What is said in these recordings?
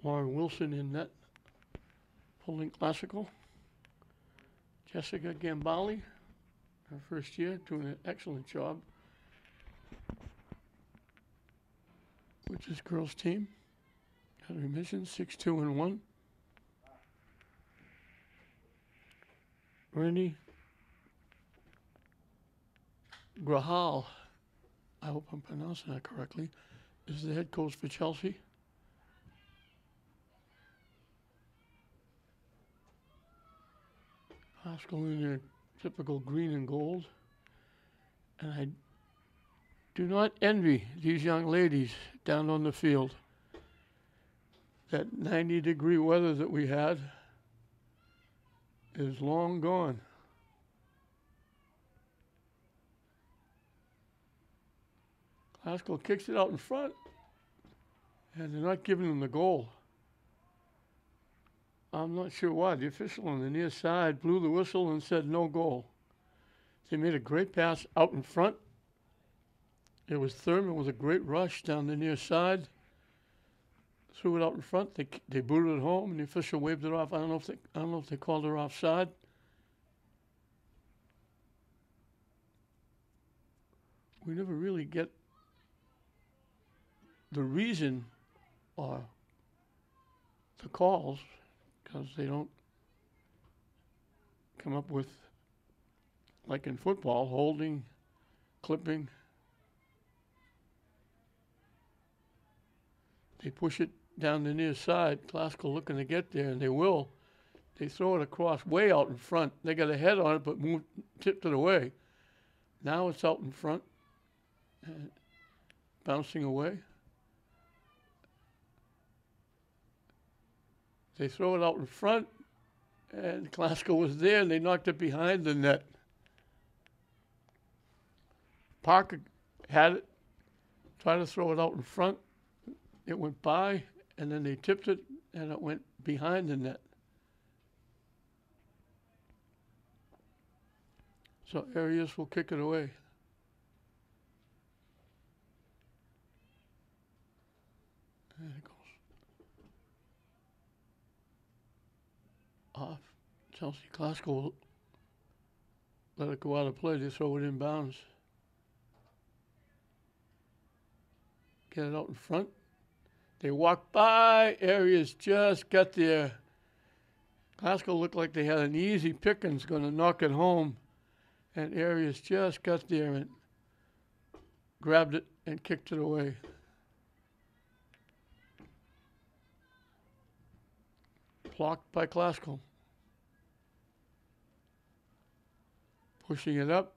Lauren Wilson in net, holding classical. Jessica Gambali, her first year, doing an excellent job with this girls' team. Got remission, 6-2-1. Randy Grahal, I hope I'm pronouncing that correctly, is the head coach for Chelsea. Haskell in their typical green and gold. And I do not envy these young ladies down on the field. That 90-degree weather that we had is long gone. Haskell kicks it out in front, and they're not giving them the goal. I'm not sure why. The official on the near side blew the whistle and said no goal. They made a great pass out in front. It was Thurman with a great rush down the near side. Threw it out in front. They booted it home, and the official waved it off. I don't know if they called her offside. We never really get the reason or the calls, because they don't come up with, like in football, holding, clipping. They push it down the near side. Classical looking to get there, and they will. They throw it across way out in front. They got a head on it, but tipped it away. Now it's out in front, bouncing away. They throw it out in front, and Classical was there, and they knocked it behind the net. Parker had it, tried to throw it out in front. It went by, and then they tipped it, and it went behind the net. So Arias will kick it away. There it goes. Off. Chelsea Classical will let it go out of play. They throw it in bounds. Get it out in front. They walk by. Arias just got there. Classical looked like they had an easy pickings, going to knock it home. And Arias just got there and grabbed it and kicked it away. Blocked by Classical. Pushing it up.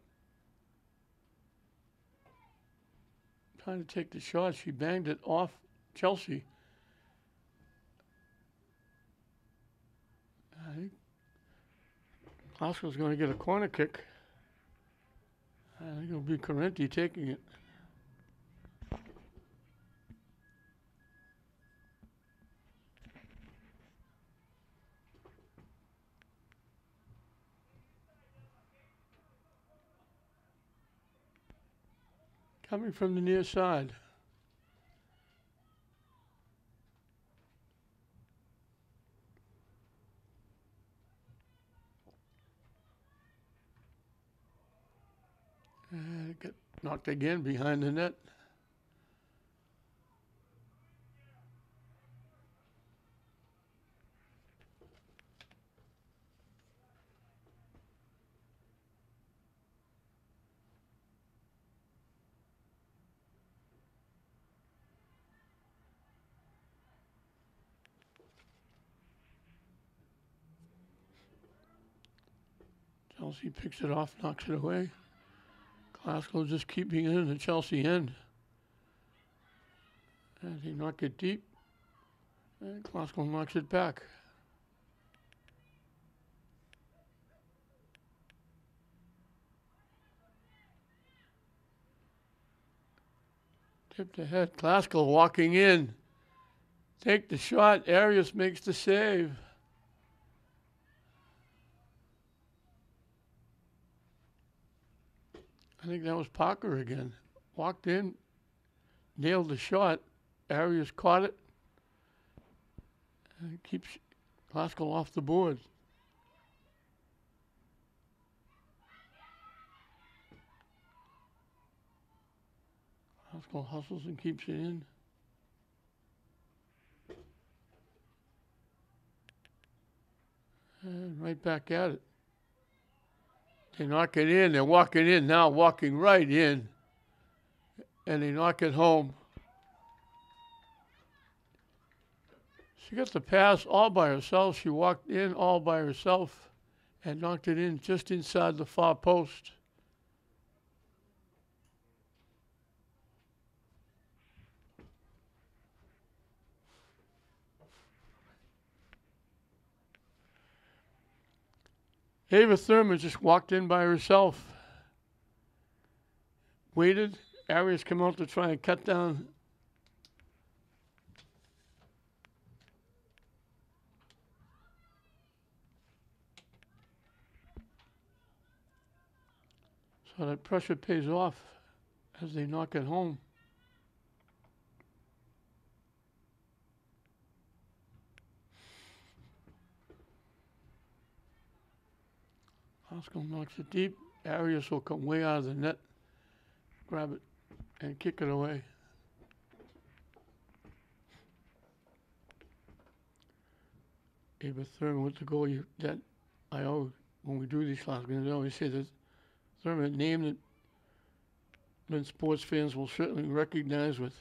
Trying to take the shot. She banged it off Chelsea. I think Classical's going to get a corner kick. I think it'll be Correnti taking it. Coming from the near side. Got knocked again behind the net. Chelsea picks it off, knocks it away. Classical just keeping it in the Chelsea end. And he knocked it deep. And Classical knocks it back. Tipped ahead. Classical walking in. Take the shot. Arias makes the save. I think that was Parker again. Walked in, nailed the shot. Arias caught it. And keeps Glasgow off the board. Glasgow hustles and keeps it in. And right back at it. They knock it in. They're walking in now, walking right in. And they knock it home. She got the pass all by herself. She walked in all by herself and knocked it in just inside the far post. Ava Thurman just walked in by herself. Waited. Arias come out to try and cut down. So that pressure pays off as they knock it home. Oscar knocks it deep. Arias will come way out of the net, grab it, and kick it away. Ava Thurman with the goal that I always, when we do these classes, I always say that Thurman, name that Lynn sports fans will certainly recognize with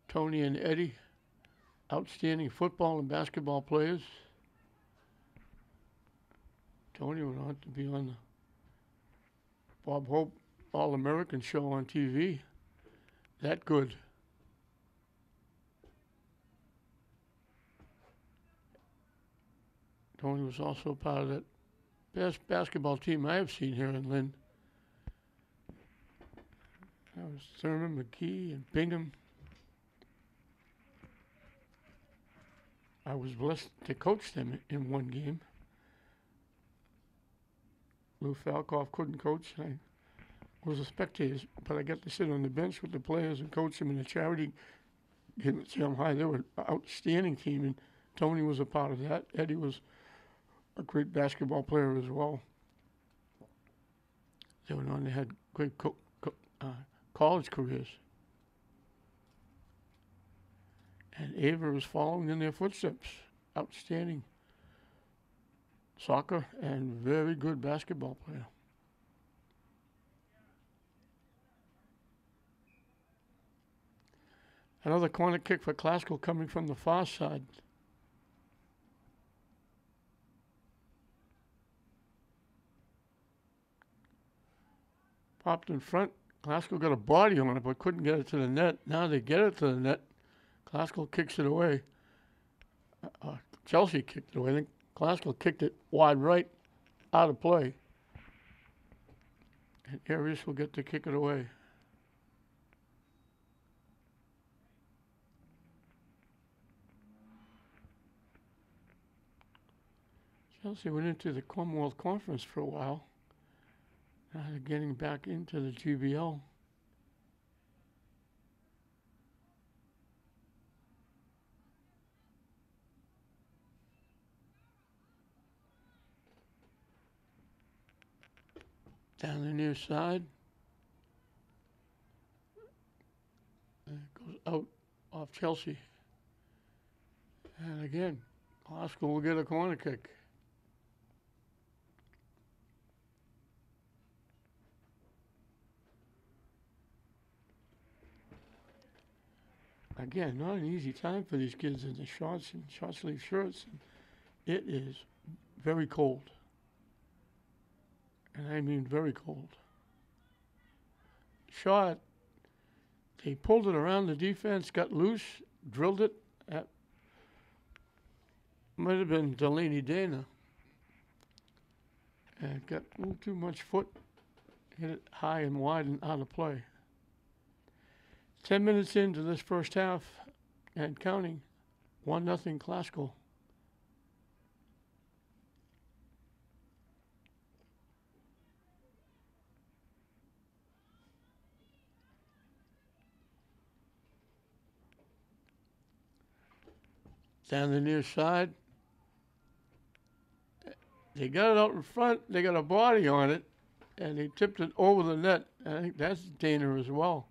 Tony and Eddie, outstanding football and basketball players. Tony went on to be on the Bob Hope All-American show on TV. That good. Tony was also part of that best basketball team I have seen here in Lynn. That was Thurman, McKee, and Bingham. I was blessed to coach them in one game. Lou Falkoff couldn't coach. I was a spectator, but I got to sit on the bench with the players and coach them in the charity game at Salem High. They were an outstanding team, and Tony was a part of that. Eddie was a great basketball player as well. They went on, they had great college careers. And Ava was following in their footsteps. Outstanding soccer and very good basketball player. Another corner kick for Glasgow coming from the far side. Popped in front. Glasgow got a body on it, but couldn't get it to the net. Now they get it to the net. Glasgow kicks it away. Chelsea kicked it away. I think Glasgow kicked it wide right, out of play. And Arias will get to kick it away. Chelsea went into the Commonwealth Conference for a while. Now they're getting back into the GBL. Down the near side. And it goes out off Chelsea. And again, Glasgow will get a corner kick. Again, not an easy time for these kids in the shorts and short sleeve shirts. It is very cold. And I mean very cold. Shot, they pulled it around the defense, got loose, drilled it. That might have been Delaney Dana. And got a little too much foot, hit it high and wide and out of play. 10 minutes into this first half and counting, 1-0 Glasgow. down the near side. They got it out in front. They got a body on it, and they tipped it over the net. I think that's danger as well.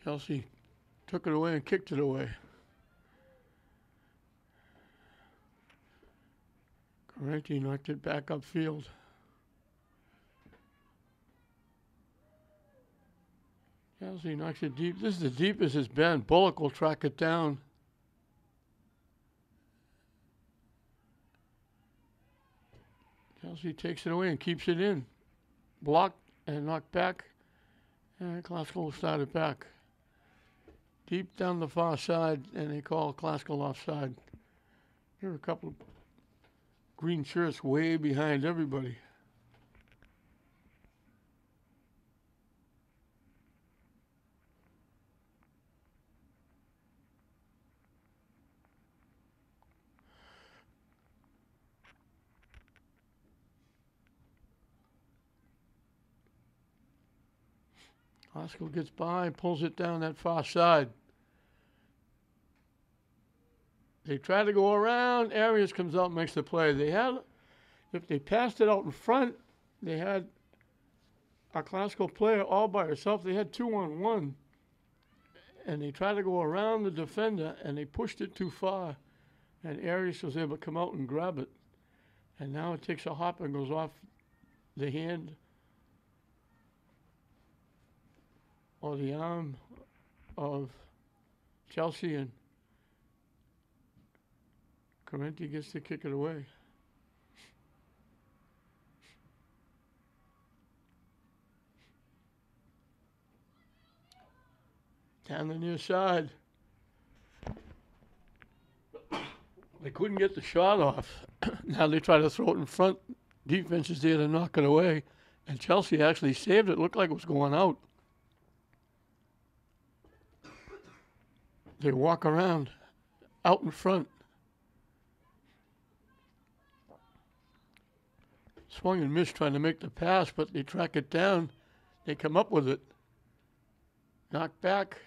Chelsea took it away and kicked it away. Correnti knocked it back upfield. Chelsea knocks it deep. This is the deepest it's been. Bullock will track it down. Chelsea takes it away and keeps it in. Blocked and knocked back. And Classical will start it back. Deep down the far side, and they call Classical offside. Here are a couple of green shirts way behind everybody. Classical gets by, pulls it down that far side. They try to go around. Arias comes out and makes the play. If they passed it out in front, they had a Classical player all by herself. They had 2-on-1. And they tried to go around the defender, and they pushed it too far. And Arias was able to come out and grab it. And now it takes a hop and goes off the hand or the arm of Chelsea, and Correnti gets to kick it away. Down the near side. They couldn't get the shot off. Now they try to throw it in front. Defense is there to knock it away. And Chelsea actually saved it. Looked like it was going out. They walk around out in front. Swung and missed trying to make the pass, but they track it down. They come up with it. Knocked back.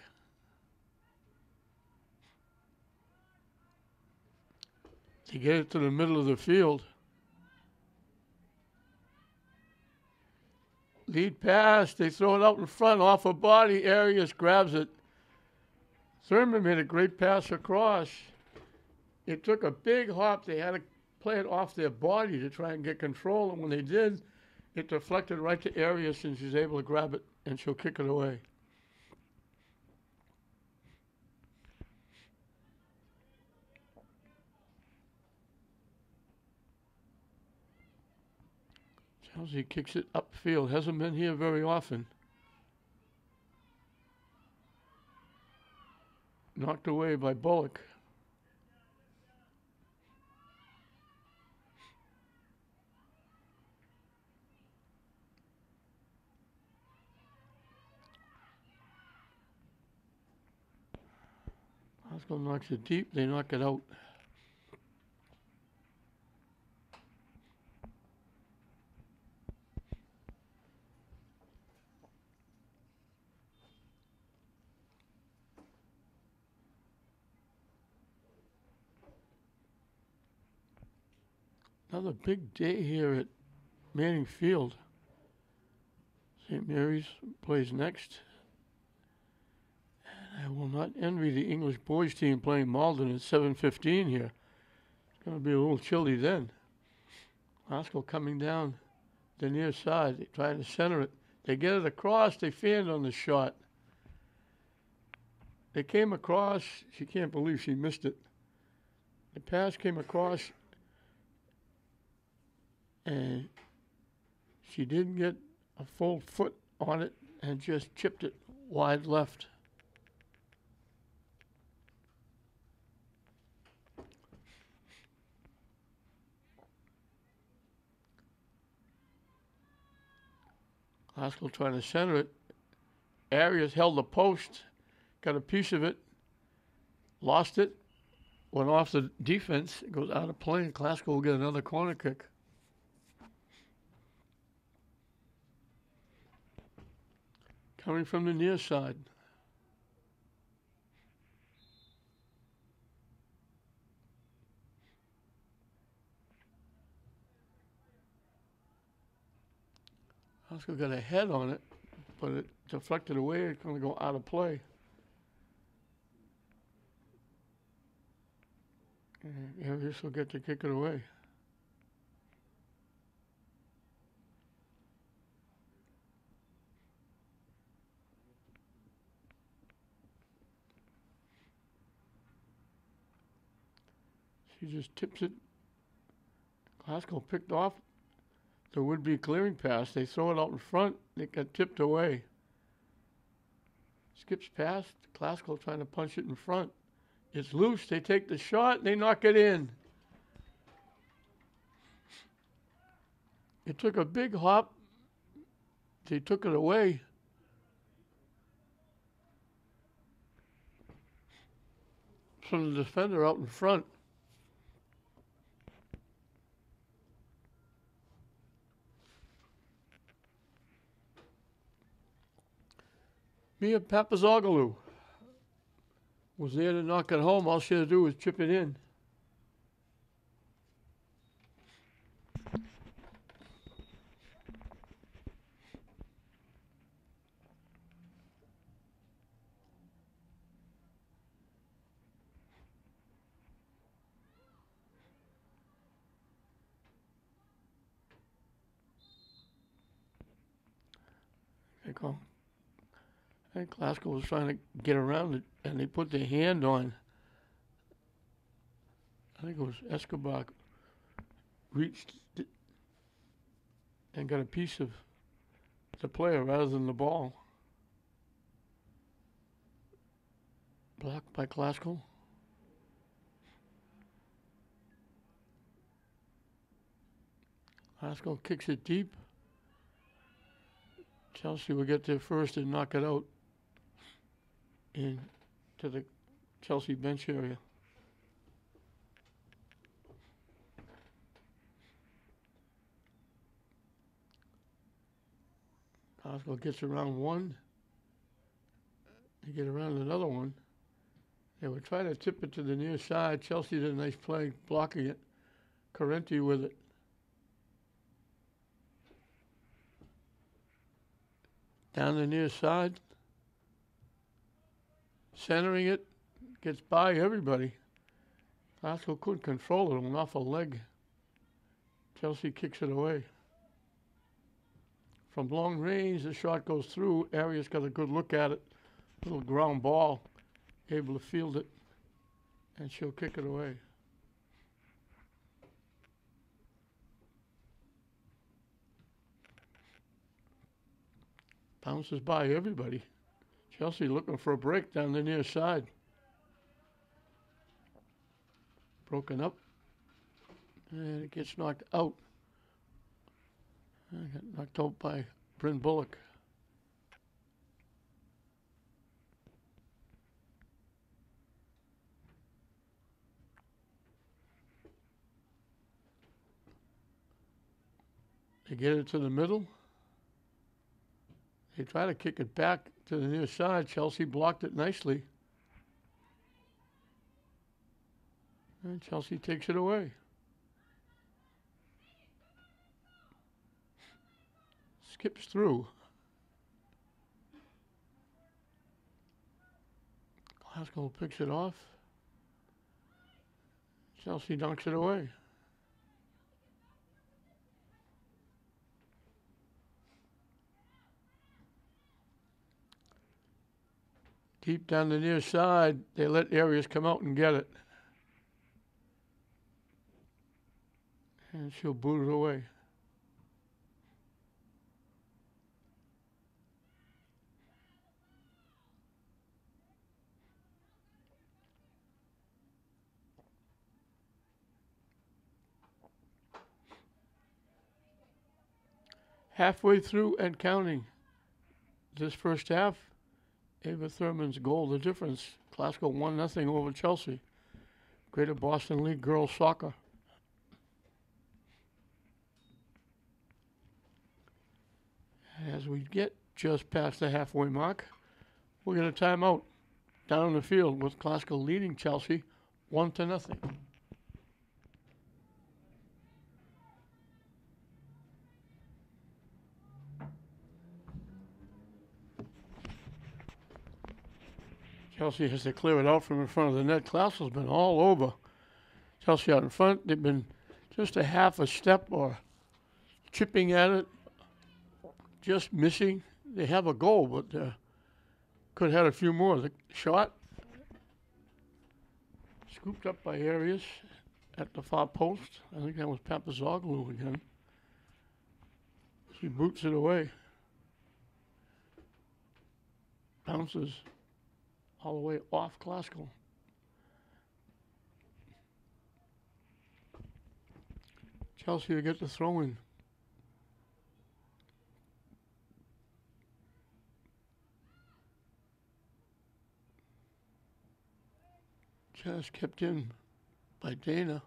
They get it to the middle of the field. Lead pass. They throw it out in front off a body. Arias grabs it. Thurman made a great pass across. It took a big hop. They had to play it off their body to try and get control. And when they did, it deflected right to Arias, and she's able to grab it, and she'll kick it away. Chelsea kicks it upfield. Hasn't been here very often. Knocked away by Bullock. Pascal knocks it deep. They knock it out. Another big day here at Manning Field. St. Mary's plays next. And I will not envy the English boys team playing Malden at 7:15 here. It's going to be a little chilly then. Pascal coming down the near side. They try to center it. They get it across. They fanned on the shot. They came across. She can't believe she missed it. The pass came across, and she didn't get a full foot on it and just chipped it wide left. Haskell trying to center it. Arias held the post, got a piece of it, lost it, went off the defense, it goes out of play, and Glasgow will get another corner kick. Coming from the near side. Haskell got a head on it, but it deflected away. It's going to go out of play. And Arias will get to kick it away. She just tips it. Glasgow picked off the would-be clearing pass. They throw it out in front. It got tipped away. Skips past. Glasgow trying to punch it in front. It's loose. They take the shot. They knock it in. It took a big hop. They took it away. From the defender out in front. Mia Papazoglou was there to knock it home. All she had to do was chip it in. I think Glasgow was trying to get around it, and they put their hand on. I think it was Escobar reached it and got a piece of the player rather than the ball. Blocked by Glasgow. Glasgow kicks it deep. Chelsea will get there first and knock it out into the Chelsea bench area. Glasgow gets around one. They get around another one. They would try to tip it to the near side. Chelsea did a nice play blocking it. Correnti with it. Down the near side. Centering it. Gets by everybody. Glasgow couldn't control it. Went off a leg. Chelsea kicks it away. From long range, the shot goes through. Arias got a good look at it. Little ground ball. Able to field it. And she'll kick it away. Bounces by everybody. Chelsea looking for a break down the near side. Broken up. And it gets knocked out. And got knocked out by Bryn Bullock. They get it to the middle. They try to kick it back to the near side. Chelsea blocked it nicely. And Chelsea takes it away. Skips through. Glasgow picks it off. Chelsea dunks it away. Deep down the near side, they let Arias come out and get it. And she'll boot it away. Halfway through and counting this first half, Ava Thurman's goal, the difference. Glasgow 1-0 over Chelsea. Greater Boston League Girls Soccer. As we get just past the halfway mark, we'll get a timeout down in the field with Glasgow leading Chelsea 1-0. Chelsea has to clear it out from in front of the net. Glasgow's been all over Chelsea out in front. They've been just a half a step or chipping at it, just missing. They have a goal, but could have had a few more. The shot scooped up by Arias at the far post. I think that was Papazoglu again. She boots it away. Bounces all the way off Glasgow. Chelsea to get the throw in. Just kept in by Dana.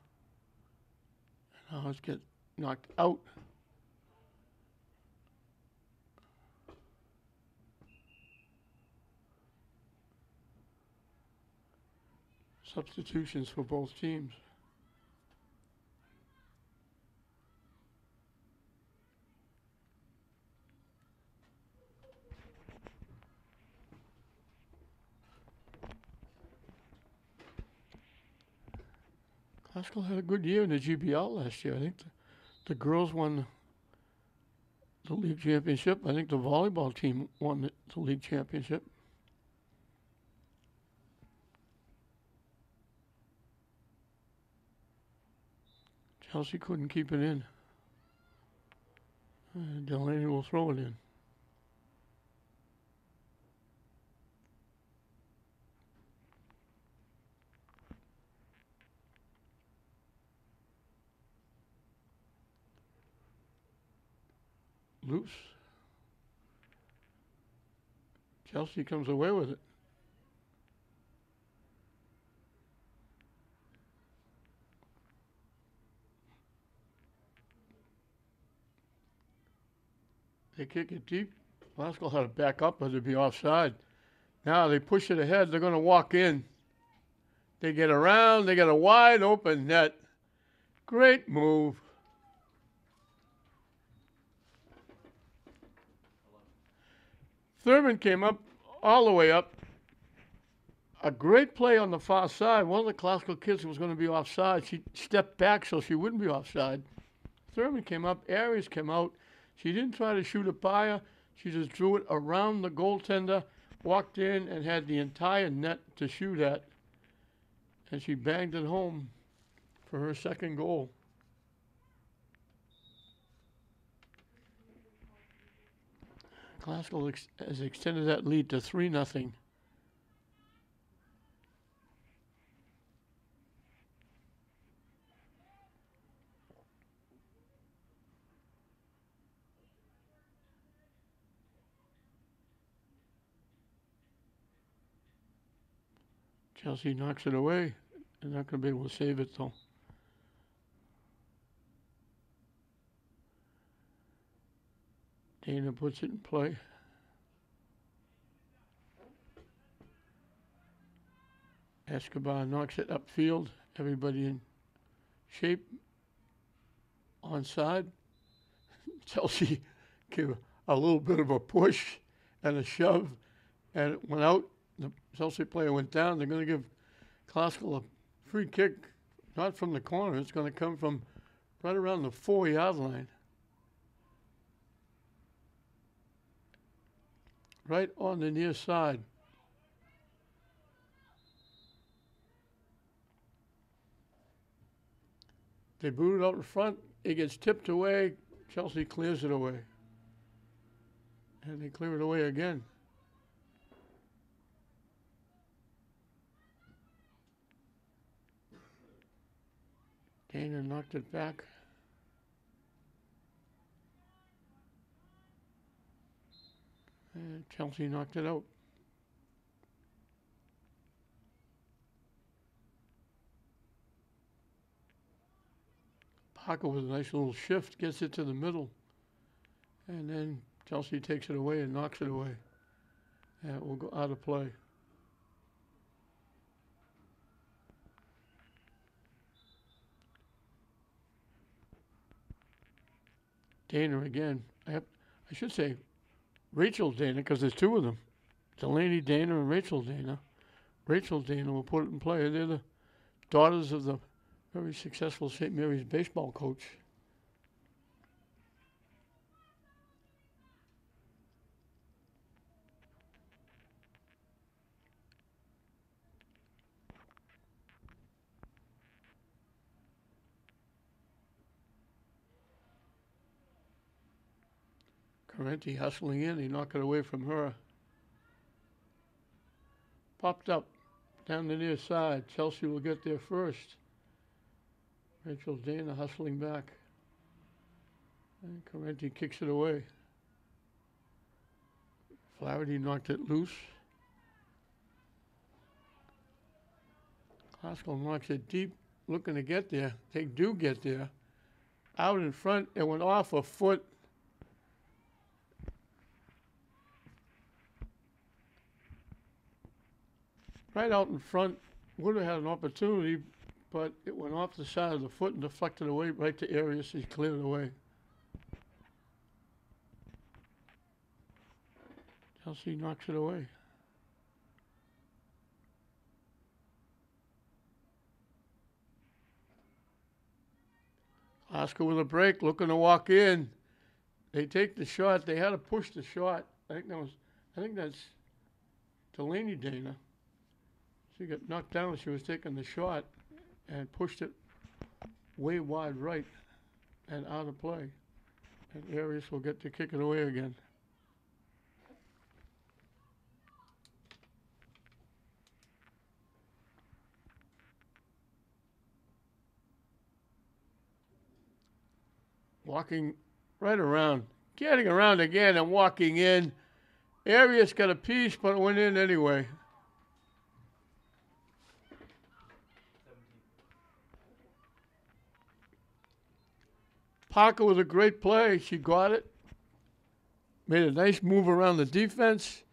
And now it's get knocked out. Substitutions for both teams. Glasgow had a good year in the GBL last year. I think the girls won the league championship. I think the volleyball team won the league championship. Chelsea couldn't keep it in. Delaney will throw it in. Loose. Chelsea comes away with it. They kick it deep. Glasgow had to back up or they'd be offside. Now they push it ahead. They're going to walk in. They get around. They get a wide open net. Great move. Thurman came up all the way up. A great play on the far side. One of the Glasgow kids was going to be offside. She stepped back so she wouldn't be offside. Thurman came up. Arias came out. She didn't try to shoot it by her. She just drew it around the goaltender, walked in, and had the entire net to shoot at. And she banged it home for her second goal. Glasgow has extended that lead to 3-0. Chelsea knocks it away. They're not going to be able to save it, though. Dana puts it in play. Escobar knocks it upfield. Everybody in shape. Onside. Chelsea gave a little bit of a push and a shove, and it went out. The Chelsea player went down. They're going to give Glasgow a free kick, not from the corner. It's going to come from right around the 4-yard line. Right on the near side. They boot it out in front. It gets tipped away. Chelsea clears it away. And they clear it away again. Dana knocked it back. And Chelsea knocked it out. Parker with a nice little shift gets it to the middle. And then Chelsea takes it away and knocks it away. And it will go out of play. Dana again. I should say Rachel Dana, because there's two of them. Delaney Dana and Rachel Dana. Rachel Dana will put it in play. They're the daughters of the very successful St. Mary's baseball coach. Correnti hustling in. He knocked it away from her. Popped up down the near side. Chelsea will get there first. Rachel Dana hustling back. And Correnti kicks it away. Flaherty knocked it loose. Klasko knocks it deep, looking to get there. They do get there. Out in front, it went off a foot. Right out in front, would have had an opportunity, but it went off the side of the foot and deflected away right to Arias. He cleared it away. Chelsea knocks it away. Oscar with a break, looking to walk in. They take the shot. They had to push the shot. I think that's Delaney Dana. She got knocked down. She was taking the shot and pushed it way wide right and out of play. And Arias will get to kick it away again. Walking right around, getting around again and walking in. Arias got a piece, but it went in anyway. Parker with a great play. She got it. Made a nice move around the defense.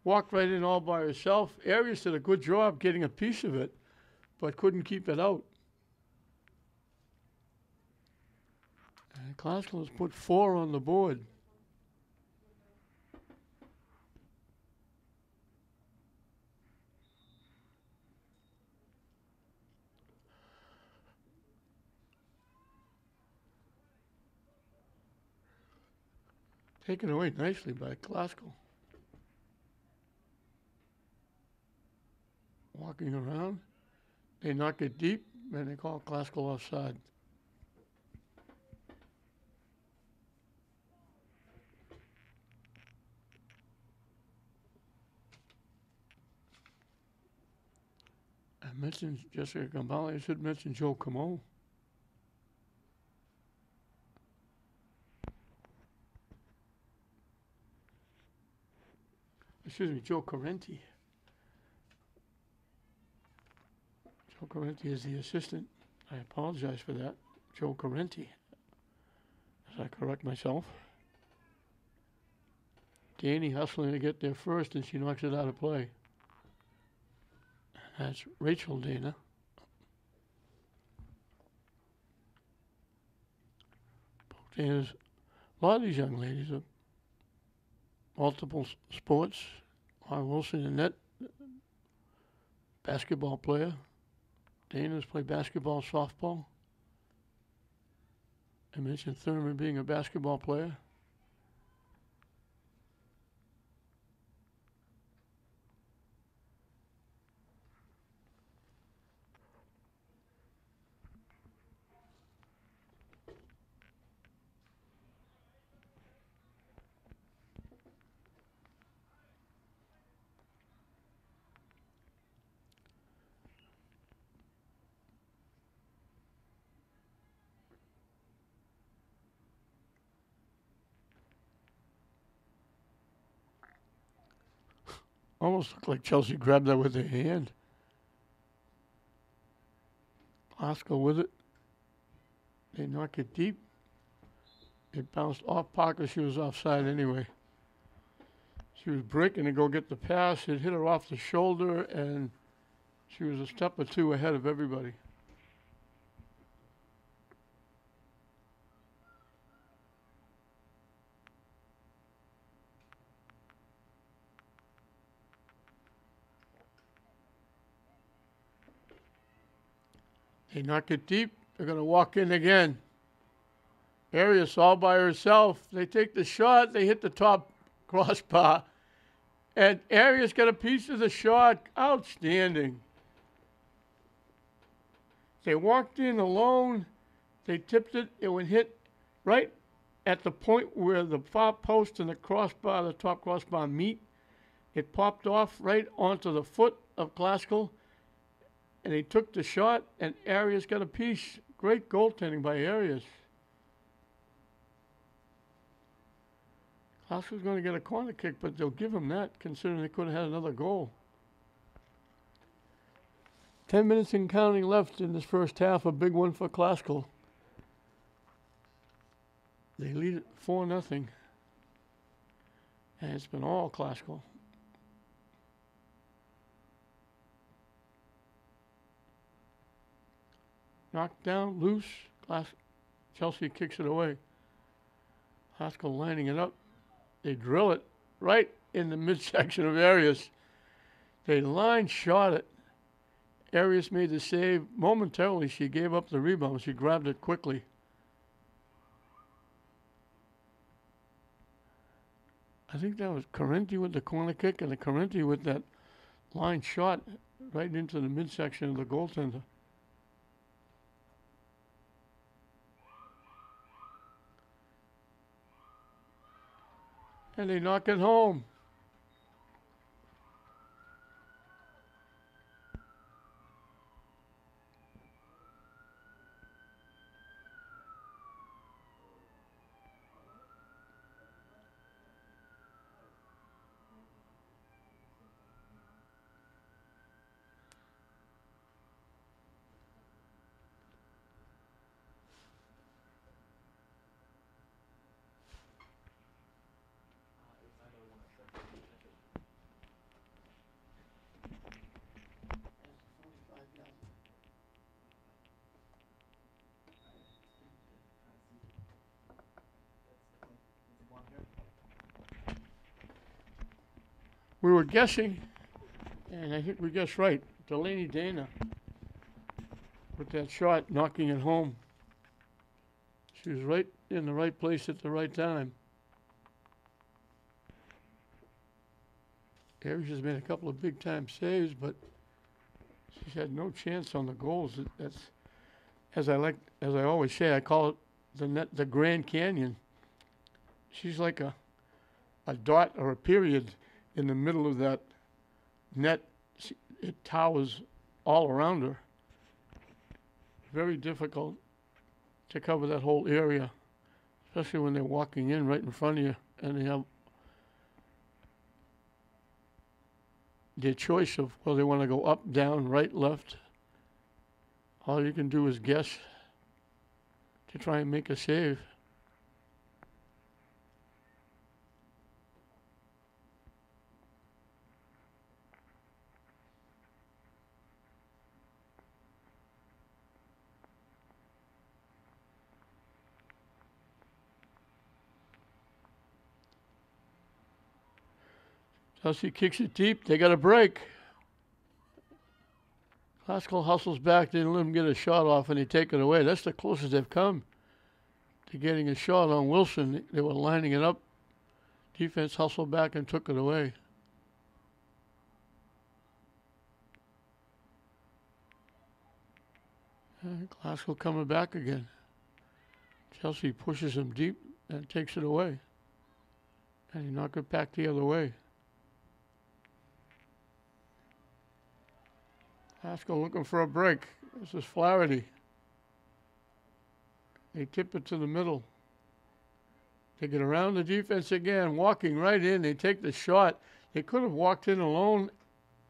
Walked right in all by herself. Arias did a good job getting a piece of it, but couldn't keep it out. And Klasko has put 4 on the board. Taken away nicely by Klasko. Walking around. They knock it deep, and they call Klasko offside. I mentioned Jessica Gambale. I should mention Joe Camo. Excuse me, Joe Correnti. Joe Correnti is the assistant. I apologize for that. Joe Correnti. As I correct myself. Danny hustling to get there first, and she knocks it out of play. That's Rachel Dana. Dana's, a lot of these young ladies are multiple sports. Wilson in net, basketball player. Dana's played basketball, softball. I mentioned Thurman being a basketball player. Almost looked like Chelsea grabbed that with her hand. Oscar with it. They knock it deep. It bounced off Parker. She was offside anyway. She was breaking to go get the pass. It hit her off the shoulder, and she was a step or two ahead of everybody. They knock it deep. They're going to walk in again. Arias all by herself. They take the shot. They hit the top crossbar. And Arias got a piece of the shot. Outstanding. They walked in alone. They tipped it. It would hit right at the point where the far post and the crossbar, the top crossbar meet. It popped off right onto the foot of Classical. And they took the shot, and Arias got a piece. Great goaltending by Arias. Classical's going to get a corner kick, but they'll give him that, considering they could have had another goal. 10 minutes and counting left in this first half. A big one for Classical. They lead it 4-0. And it's been all Classical. Knocked down, loose. Chelsea kicks it away. Classical lining it up. They drill it right in the midsection of Arias. They line shot it. Arias made the save. Momentarily, she gave up the rebound. She grabbed it quickly. I think that was Correnti with the corner kick and the Correnti with that line shot right into the midsection of the goaltender. And they knock it home. We were guessing, and I think we guessed right. Delaney Dana with that shot, knocking it home. She was right in the right place at the right time. Arias has made a couple of big-time saves, but she's had no chance on the goals. That's, as I always say, I call it the Grand Canyon. She's like a dot or a period in the middle of that net. It towers all around her. Very difficult to cover that whole area, especially when they're walking in right in front of you and they have their choice of whether they want to go up, down, right, left. All you can do is guess to try and make a save. Chelsea kicks it deep. They got a break. Classical hustles back. They didn't let him get a shot off, and they take it away. That's the closest they've come to getting a shot on Wilson. They were lining it up. Defense hustled back and took it away. And Classical coming back again. Chelsea pushes him deep and takes it away. And he knocked it back the other way. Classical looking for a break. This is Flaherty. They tip it to the middle. They get around the defense again, walking right in. They take the shot. They could have walked in alone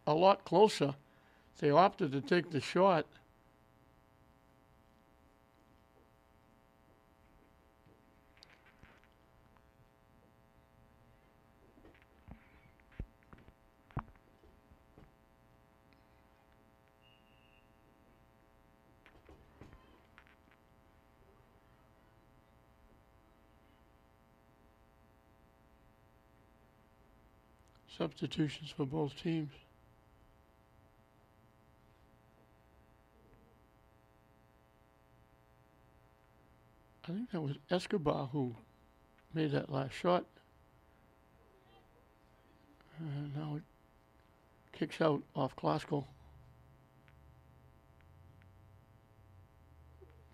a lot closer. They opted to take the shot. Substitutions for both teams. I think that was Escobar who made that last shot. And now it kicks out off Klasko.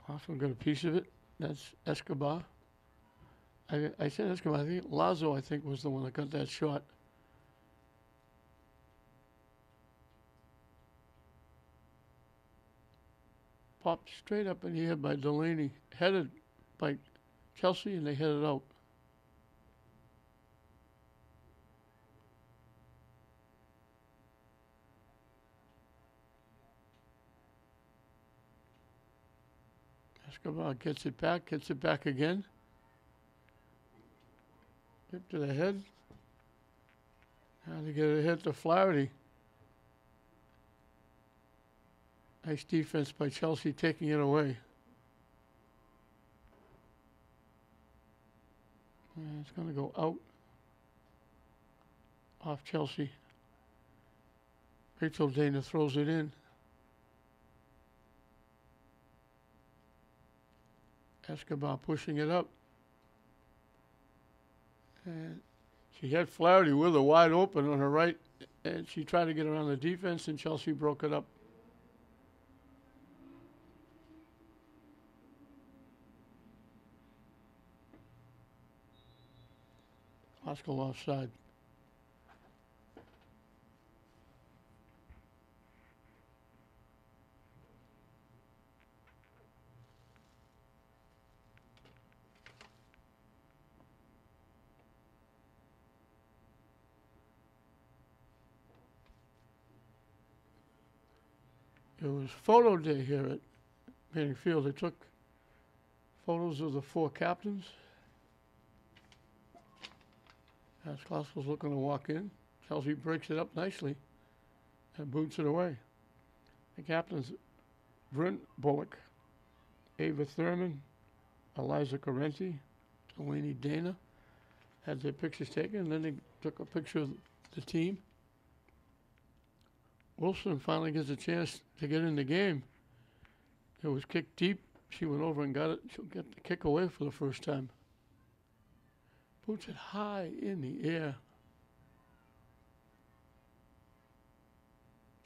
Klasko got a piece of it. That's Escobar. I said Escobar. I think Lazo, I think, was the one that got that shot. Popped straight up in the air by Delaney. Headed by Chelsea, and they headed out. Escobar gets it back again. Hip to the head. Now they get a hit to Flaherty. Nice defense by Chelsea taking it away. And it's going to go out off Chelsea. Rachel Dana throws it in. Escobar pushing it up. And she had Flaherty with her wide open on her right, and she tried to get around the defense, and Chelsea broke it up. Klasko offside. It was photo day here at Manning Field. They took photos of the four captains. As Klasko's looking to walk in, Chelsea breaks it up nicely and boots it away. The captains, Brent Bullock, Ava Thurman, Eliza Correnti, Delaney Dana, had their pictures taken, and then they took a picture of the team. Wilson finally gets a chance to get in the game. It was kicked deep. She went over and got it. She'll get the kick away for the first time. Puts it high in the air.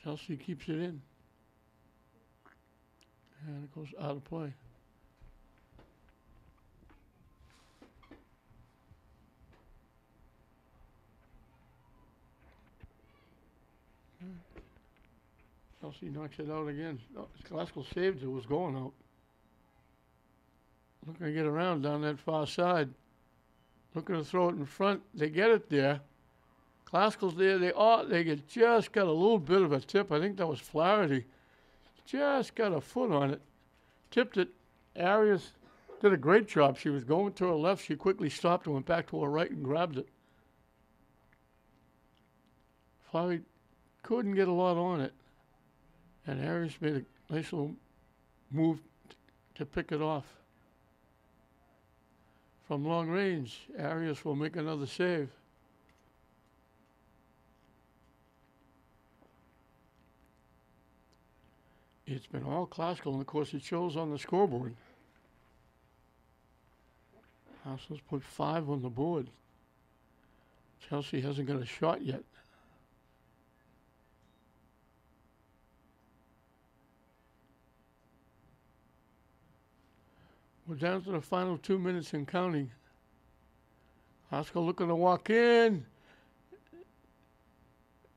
Chelsea keeps it in. And it goes out of play. Chelsea knocks it out again. Oh, Klasko saved it. It was going out. Looking to get around down that far side. Looking to throw it in front. They get it there. Klasko's there. They just got a little bit of a tip. I think that was Flaherty. Just got a foot on it. Tipped it. Arias did a great job. She was going to her left. She quickly stopped and went back to her right and grabbed it. Flaherty couldn't get a lot on it. And Arias made a nice little move to pick it off. From long range, Arias will make another save. It's been all Klasko, and of course it shows on the scoreboard. House's put 5 on the board. Chelsea hasn't got a shot yet. We're down to the final 2 minutes and counting. Klasko looking to walk in.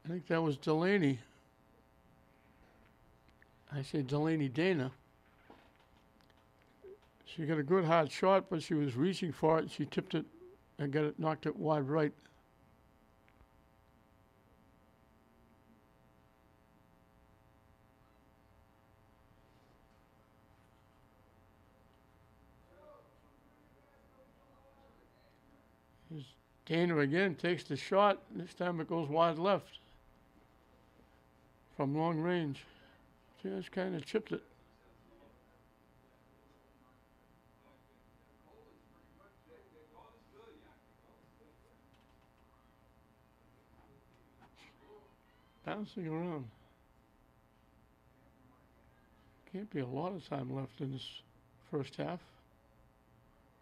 I think that was Delaney. I say Delaney Dana. She got a good hard shot, but she was reaching for it. She tipped it and knocked it wide right. Here's Dana again, takes the shot. This time it goes wide left from long range. Just kind of chipped it. Bouncing around. Can't be a lot of time left in this first half.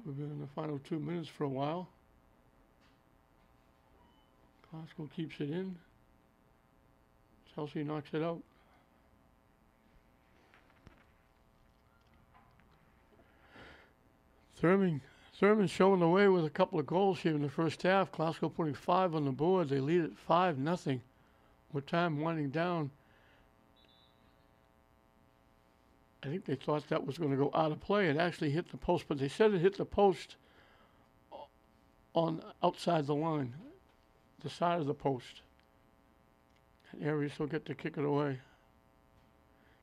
We've been in the final 2 minutes for a while. Glasgow keeps it in. Chelsea knocks it out. Thurman's showing the way with a couple of goals here in the first half. Glasgow putting 5 on the board. They lead at 5-0. With time winding down, I think they thought that was going to go out of play. It actually hit the post, but they said it hit the post on outside the line, the side of the post. And Arias will get to kick it away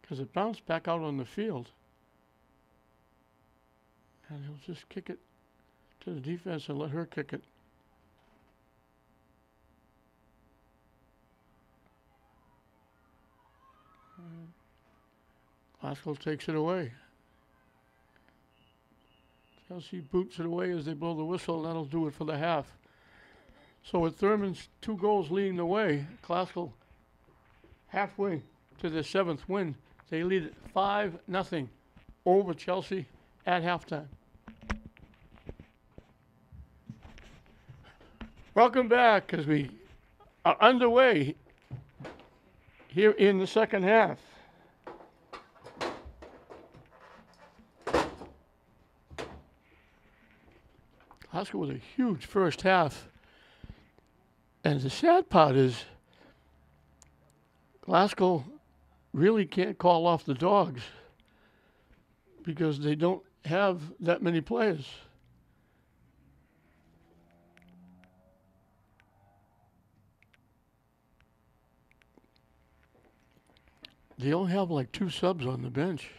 because it bounced back out on the field. And he'll just kick it to the defense and let her kick it. Glasgow takes it away. Chelsea boots it away as they blow the whistle, and that'll do it for the half. So with Thurman's 2 goals leading the way, Glasgow halfway to their 7th win. They lead at 5-0 over Chelsea at halftime. Welcome back as we are underway here in the second half. Glasgow was a huge first half. And the sad part is Glasgow really can't call off the Dogs because they don't have that many players. They only have like 2 subs on the bench.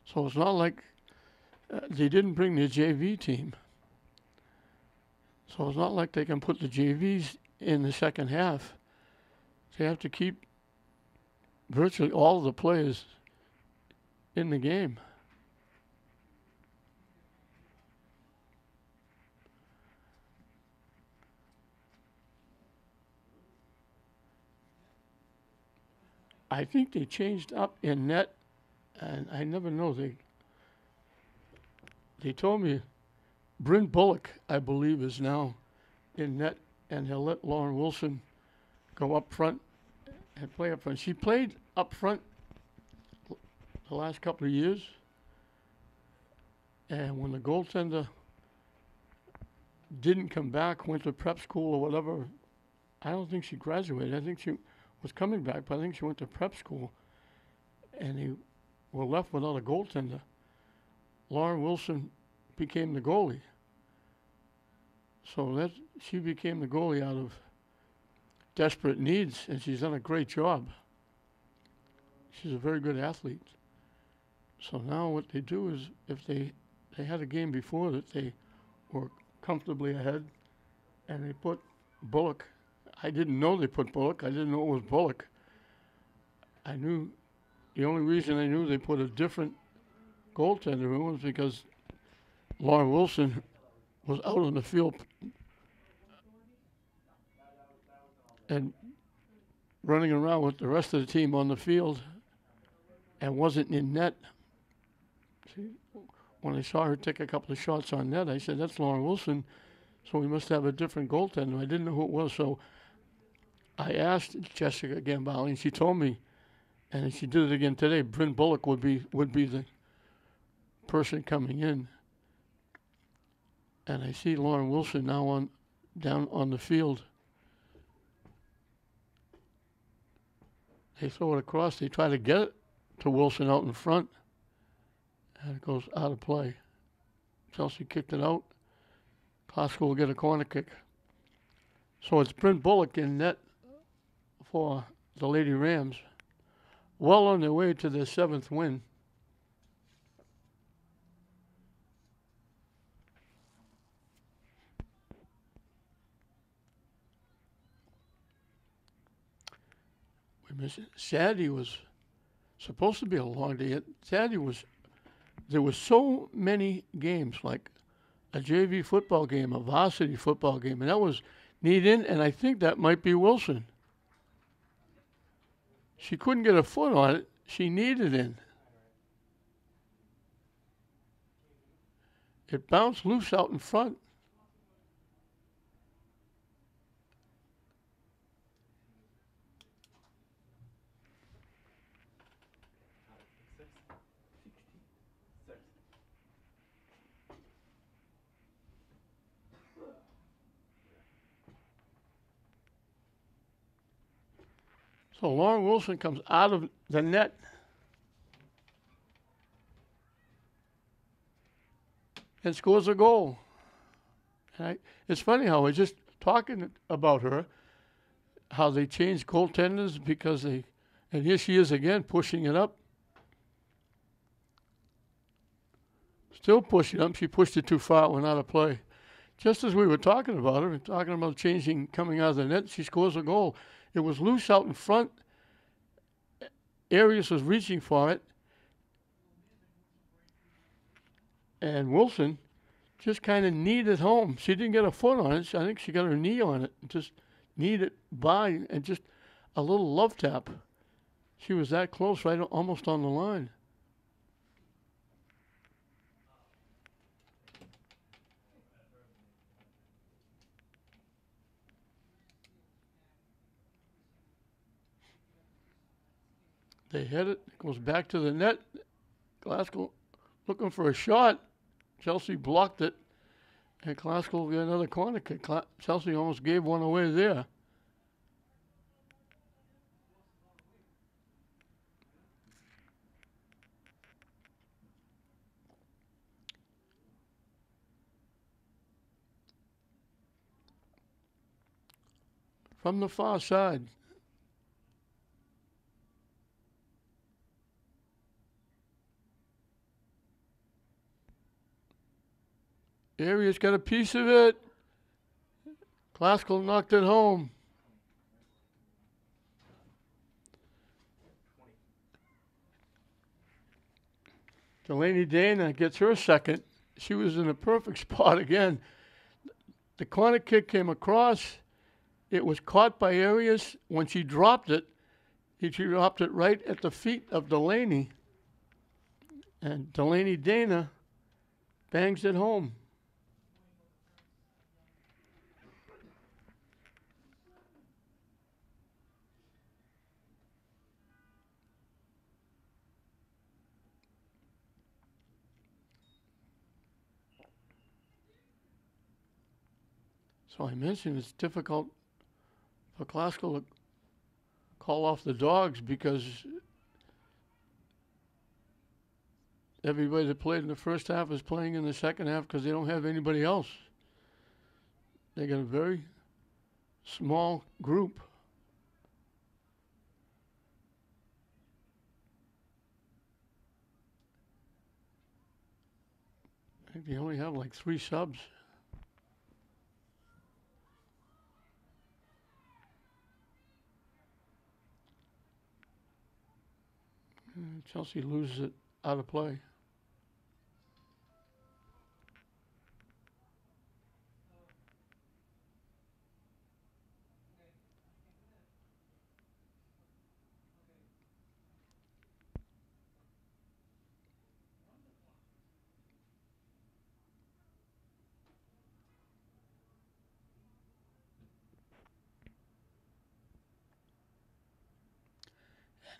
So it's not like they didn't bring their JV team. So it's not like they can put the JVs in the second half. They have to keep virtually all of the players in the game. I think they changed up in net, and I never know. They told me Bryn Bullock, I believe, is now in net, and he'll let Lauren Wilson go up front and play up front. She played up front the last couple of years, and when the goaltender didn't come back, went to prep school or whatever, I don't think she graduated. I think she was coming back, but I think she went to prep school, and they were left without a goaltender. Lauren Wilson became the goalie. So she became the goalie out of desperate needs, and she's done a great job. She's a very good athlete. So now what they do is, if they had a game before that they were comfortably ahead, and they put Bullock. I didn't know they put Bullock. I didn't know it was Bullock. I knew the only reason I knew they put a different goaltender in was because Lauren Wilson was out on the field and running around with the rest of the team on the field and wasn't in net. See, when I saw her take a couple of shots on net, I said, that's Lauren Wilson, so we must have a different goaltender. I didn't know who it was, so I asked Jessica Gambale, and she told me, and she did it again today, Bryn Bullock would be the person coming in. And I see Lauren Wilson now down on the field. They throw it across. They try to get it to Wilson out in front. And it goes out of play. Chelsea kicked it out. Glasgow will get a corner kick. So it's Bryn Bullock in net for the Lady Rams. Well on their way to their 7th win. Saturday was supposed to be a long day. There were so many games, like a JV football game, a varsity football game, and that was kneed in, and I think that might be Wilson. She couldn't get a foot on it. She kneed it in. It bounced loose out in front. So Lauren Wilson comes out of the net. And scores a goal. It's funny how we're just talking about her, how they changed goaltenders because and here she is again pushing it up. Still pushing up. She pushed it too far, it went out of play. Just as we were talking about her, talking about changing, coming out of the net, she scores a goal. It was loose out in front. Arias was reaching for it. And Wilson just kind of kneed it home. She didn't get a foot on it. I think she got her knee on it. Just kneed it by and just a little love tap. She was that close, right almost on the line. They hit it. It goes back to the net. Glasgow looking for a shot. Chelsea blocked it. And Glasgow got another corner kick. Chelsea almost gave one away there. From the far side. Arias got a piece of it. Glasgow knocked it home. Delaney Dana gets her second. She was in a perfect spot again. The corner kick came across. It was caught by Arias. When she dropped it right at the feet of Delaney. And Delaney Dana bangs it home. So I mentioned it's difficult for Glasgow to call off the Dogs because everybody that played in the first half is playing in the second half because they don't have anybody else. They got a very small group. I think they only have like 3 subs. Chelsea loses it out of play.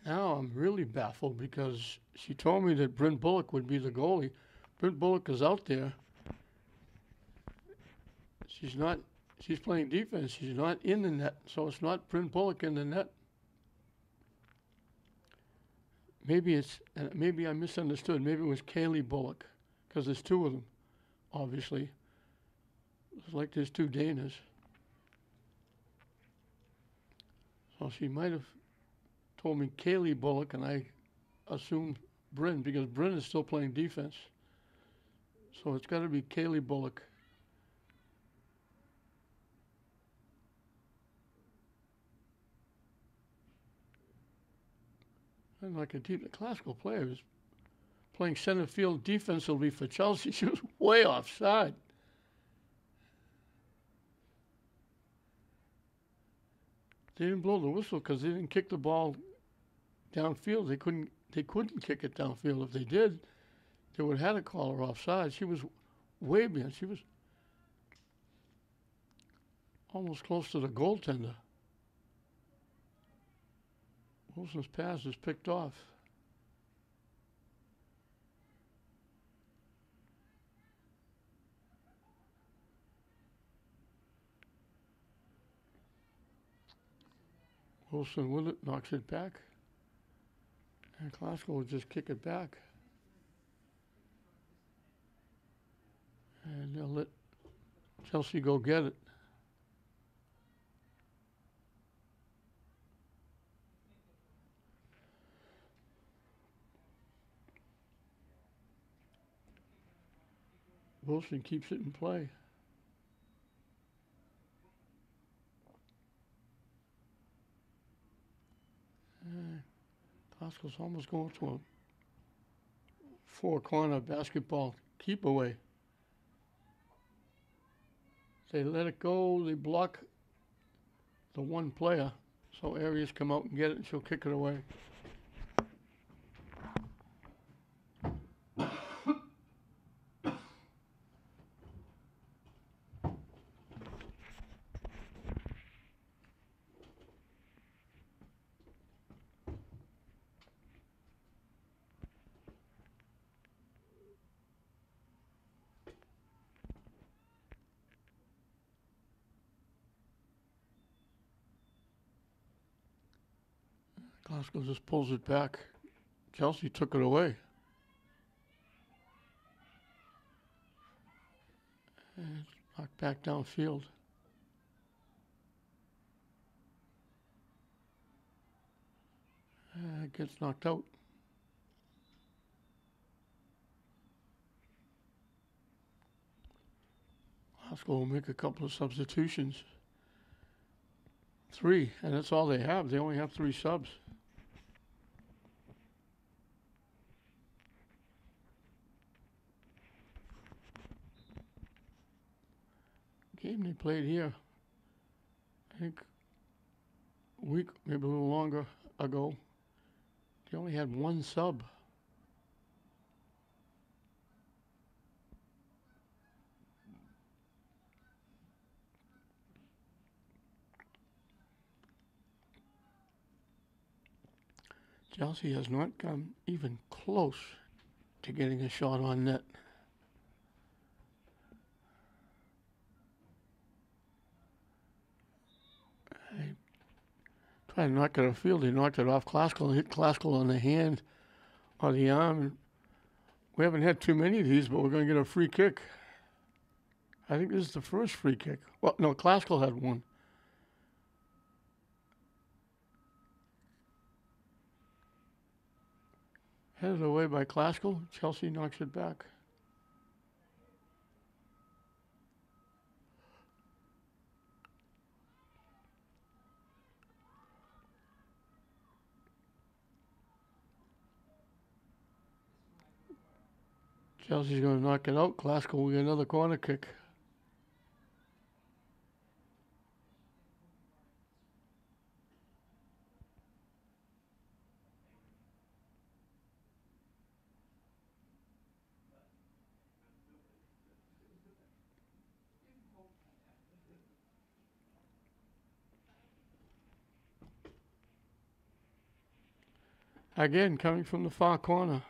Now I'm really baffled because she told me that Bryn Bullock would be the goalie. Bryn Bullock is out there. She's playing defense. She's not in the net, so it's not Bryn Bullock in the net. Maybe I misunderstood. Maybe it was Kaylee Bullock because there's 2 of them, obviously. It's like there's 2 Danas. So she might have told me Kaylee Bullock, and I assumed Bryn because Bryn is still playing defense. So it's got to be Kaylee Bullock. And like a deep classical player was playing center field defensively for Chelsea. She was way offside. They didn't blow the whistle because they didn't kick the ball downfield. They couldn't kick it downfield. If they did, they would have had to call her offside. She was way beyond. She was almost close to the goaltender. Wilson's pass is picked off. Wilson with it, knocks it back. And Glasgow will just kick it back. And they'll let Chelsea go get it. Wilson keeps it in play. Glasgow's almost going to a four-corner basketball keep away. They let it go. They block the one player. So Arias come out and get it, and she'll kick it away. Glasgow just pulls it back. Chelsea took it away. And knocked back downfield. It gets knocked out. Glasgow will make a couple of substitutions. 3, and that's all they have. They only have 3 subs. Game they played here, I think a week, maybe a little longer ago, they only had 1 sub. Chelsea has not come even close to getting a shot on net. They tried to knock it off field. They knocked it off Classical and hit Classical on the hand or the arm. We haven't had too many of these, but we're going to get a free kick. I think this is the first free kick. Well, no, Classical had one. Headed away by Classical. Chelsea knocks it back. Chelsea's going to knock it out. Classical will get another corner kick. Again, coming from the far corner.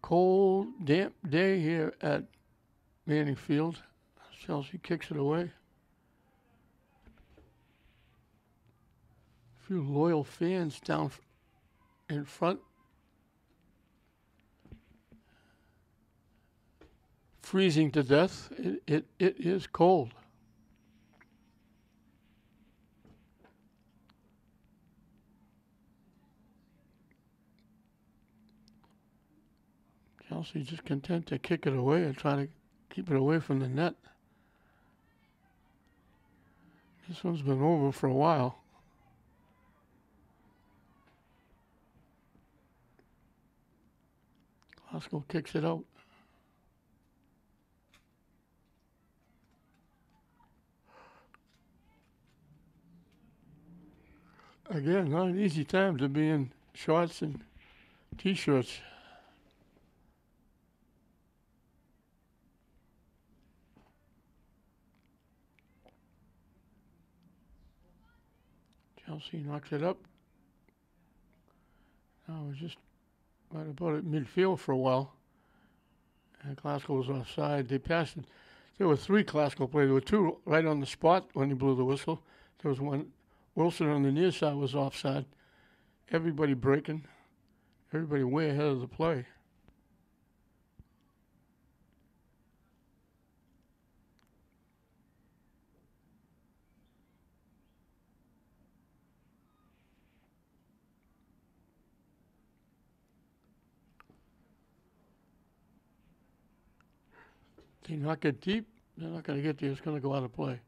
Cold, damp day here at Manning Field. Chelsea kicks it away. A few loyal fans down in front. Freezing to death. It is cold. Chelsea just content to kick it away and try to keep it away from the net. This one's been over for a while. Glasgow kicks it out. Again, not an easy time to be in shorts and t-shirts. Chelsea knocks it up. Now we're just right about at midfield for a while. And Glasgow was offside. They passed it. There were 3 Glasgow players. There were 2 right on the spot when he blew the whistle. There was one. Wilson on the near side was offside. Everybody breaking. Everybody way ahead of the play. They knock it deep. They're not going to get there. It's going to go out of play.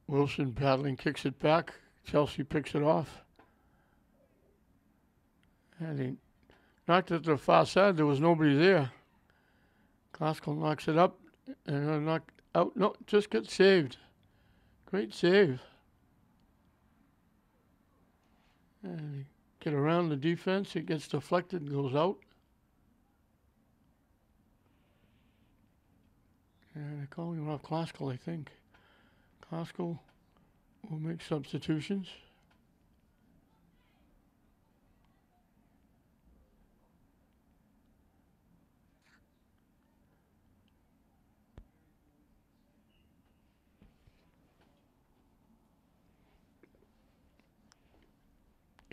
Wilson battling, kicks it back. Chelsea picks it off. And he knocked it to the far side. There was nobody there. Glasgow knocks it up. And knock out. No, just gets saved. Great save. And get around the defense. It gets deflected and goes out. And they're calling off Glasgow, I think. Glasgow will make substitutions.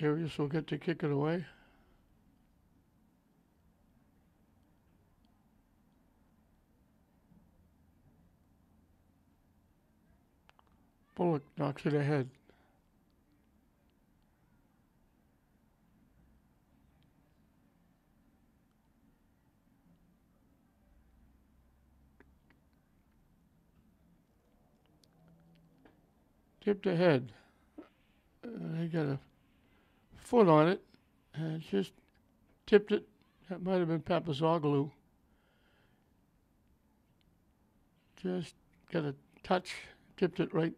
Arias will get to kick it away. Bullock knocks it ahead. Tipped ahead. He got a foot on it and just tipped it. That might have been Papazoglou. Just got a touch, tipped it right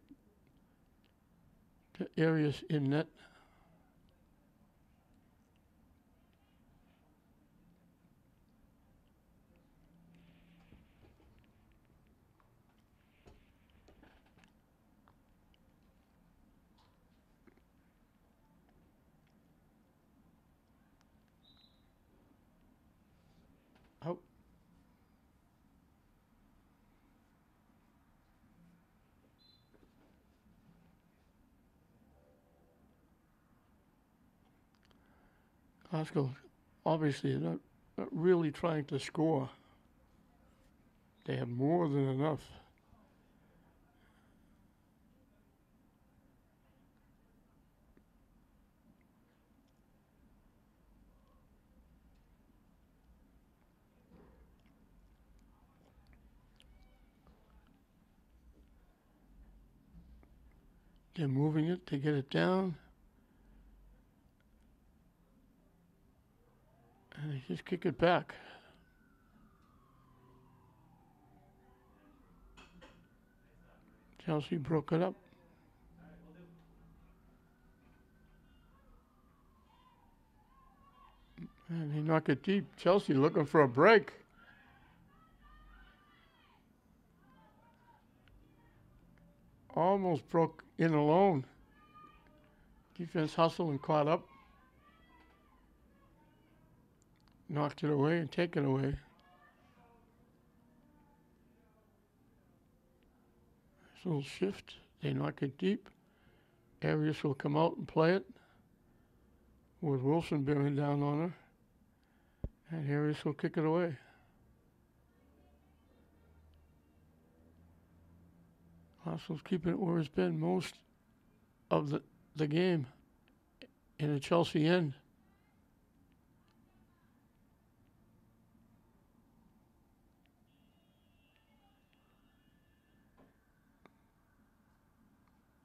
to Arias in net. Out. Glasgow, obviously, not really trying to score. They have more than enough. They're moving it to get it down. And they just kick it back. Chelsea broke it up. And they knock it deep. Chelsea looking for a break. Almost broke in alone. Defense hustled and caught up. Knocked it away and take it away. Nice little shift. They knock it deep. Arias will come out and play it. with Wilson bearing down on her. And Harris will kick it away. Glasgow's keeping it where it's been most of the game in the Chelsea end.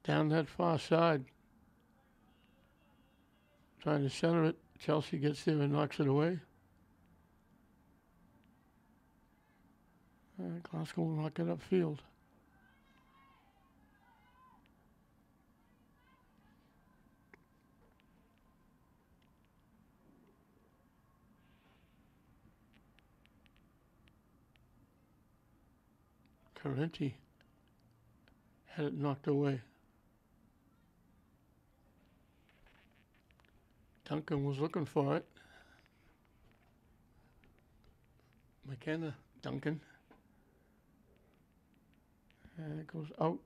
Down that far side. Trying to center it. Chelsea gets there and knocks it away. Glasgow will knock it upfield. Carenti had it knocked away. Duncan was looking for it. McKenna, Duncan. And it goes out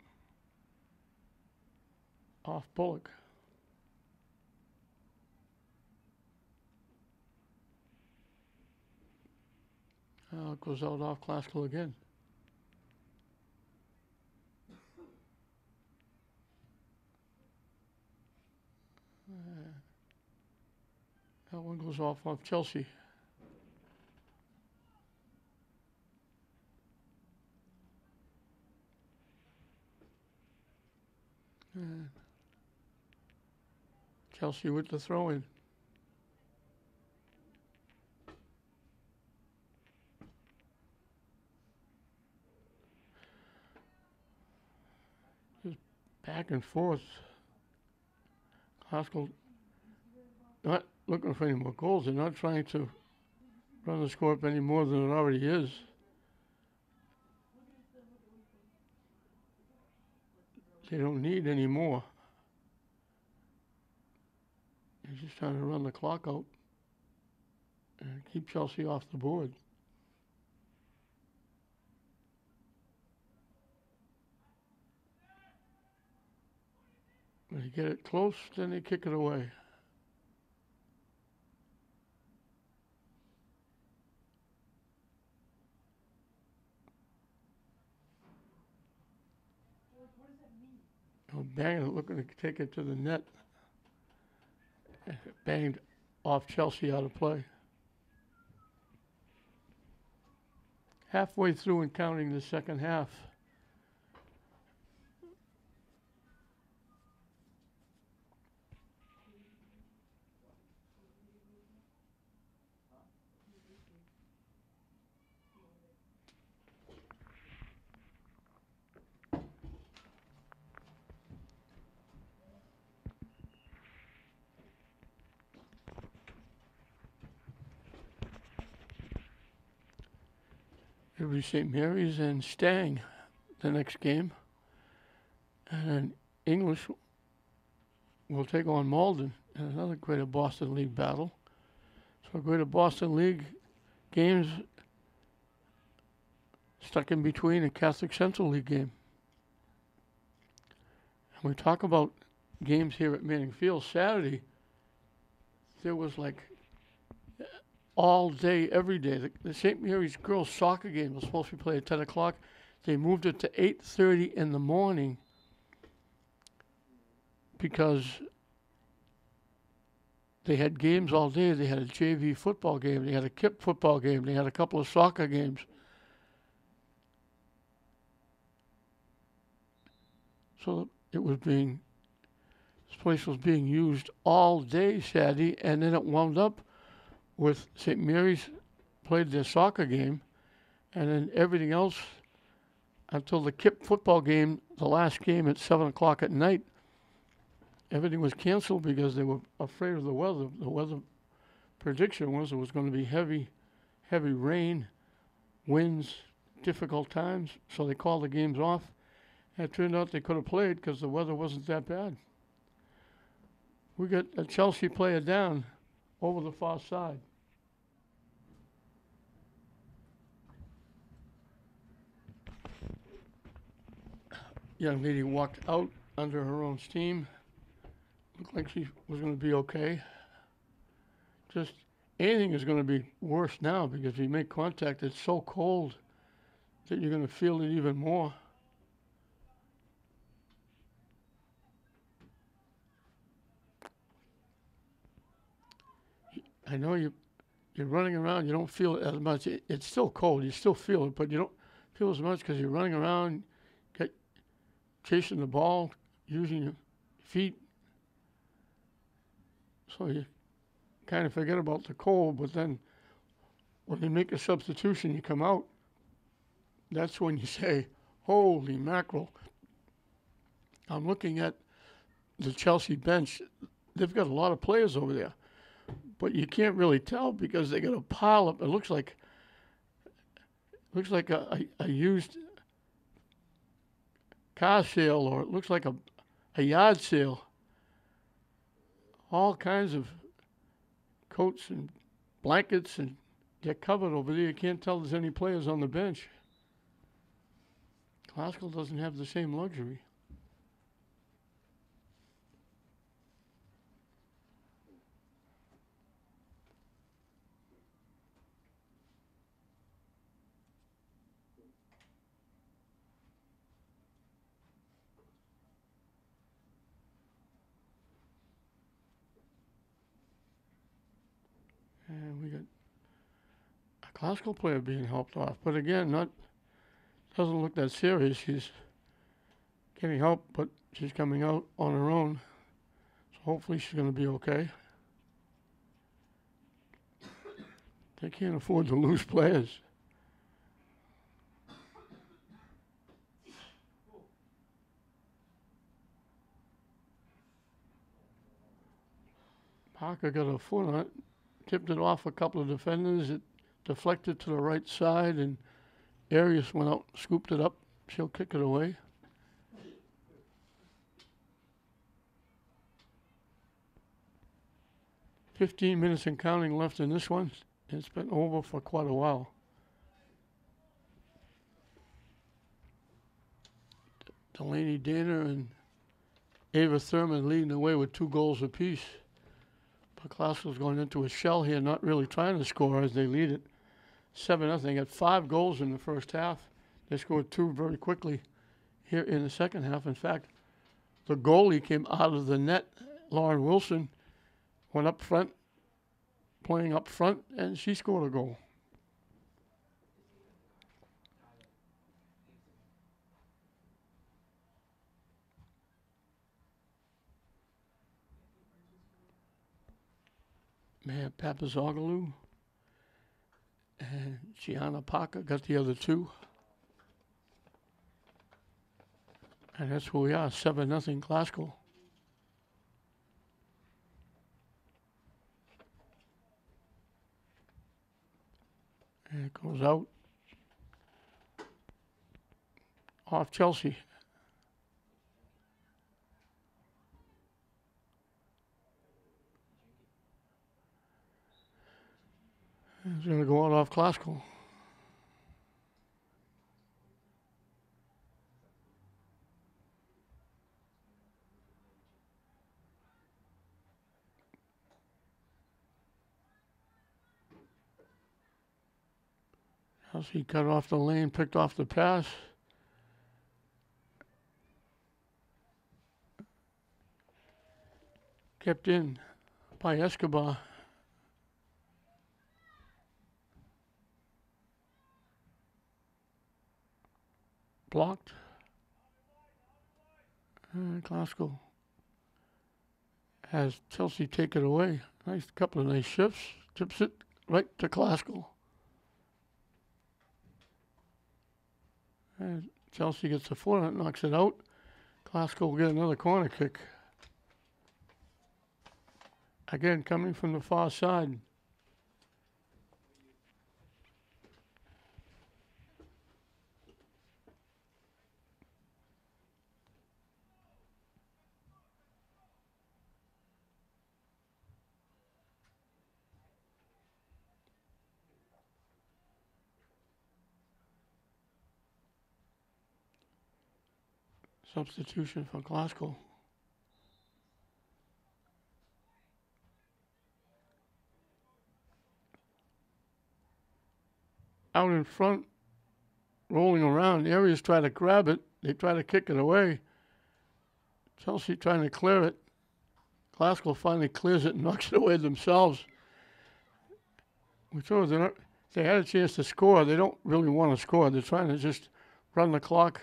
off Bullock. It goes out off Glasgow again. That one goes off Chelsea. And Chelsea with the throw in. Just back and forth. Glasgow not looking for any more goals. They're not trying to run the score up any more than it already is. They don't need any more. They're just trying to run the clock out and keep Chelsea off the board. When they get it close, then they kick it away. Banged it, looking to take it to the net. Banged off Chelsea out of play. Halfway through and counting the second half. It'll be St. Mary's and Stang the next game. And then English will take on Malden in another Greater Boston League battle. So Greater Boston League games stuck in between a Catholic Central League game. And we talk about games here at Manning Field. Saturday, there was like all day, every day. The St. Mary's girls soccer game was supposed to be played at 10 o'clock. They moved it to 8:30 in the morning because they had games all day. They had a JV football game. They had a KIP football game. They had a couple of soccer games. So this place was being used all day Saturday, and then it wound up with St. Mary's played their soccer game, and then everything else until the KIP football game, the last game at 7 o'clock at night, everything was canceled because they were afraid of the weather. The weather prediction was it was going to be heavy rain, winds, difficult times, so they called the games off. And it turned out they could have played because the weather wasn't that bad. We got a Chelsea player down over the far side. Young lady walked out under her own steam. Looked like she was going to be okay. just anything is going to be worse now because if you make contact, it's so cold that you're going to feel it even more. I know you're running around, you don't feel it as much. It's still cold, you still feel it, but you don't feel as much because you're running around, chasing the ball, using your feet. So you kind of forget about the cold, but then when you make a substitution, you come out, that's when you say, holy mackerel. I'm looking at the Chelsea bench. They've got a lot of players over there, but you can't really tell because they got a pile up. It looks like a used car sale, or it looks like a yard sale. All kinds of coats and blankets, and they're covered over there. You can't tell there's any players on the bench. Glasgow doesn't have the same luxury. And we got a Glasgow player being helped off, but again, doesn't look that serious. She's getting help, but she's coming out on her own. So hopefully she's going to be okay. They can't afford to lose players. Parker got a foot on it, tipped it off a couple of defenders. It deflected to the right side, and Arias went out, scooped it up. She'll kick it away. "15 minutes and counting left in this one. It's been over for quite a while. Delaney Dana and Ava Thurman leading the way with 2 goals apiece. But Glasgow's going into a shell here, not really trying to score as they lead it 7-0. They got 5 goals in the first half. They scored 2 very quickly here in the second half. In fact, the goalie came out of the net. Lauren Wilson went up front, playing up front, and she scored a goal. Maya Papazoglou and Gianna Parker got the other 2. And that's where we are, 7-0 Glasgow. And it goes out off Chelsea. It's going to go out off Glasgow. Chelsea cut off the lane, picked off the pass. Kept in by Escobar. Blocked. And Glasgow has Chelsea take it away. Nice couple of nice shifts. Tips it right to Glasgow. And Chelsea gets the foot on it, knocks it out. Glasgow will get another corner kick. Again, coming from the far side. Substitution for Glasgow. out in front, rolling around. Arias try to grab it. They try to kick it away. Chelsea trying to clear it. Glasgow finally clears it and knocks it away themselves. They had a chance to score. They don't really want to score. They're trying to just run the clock,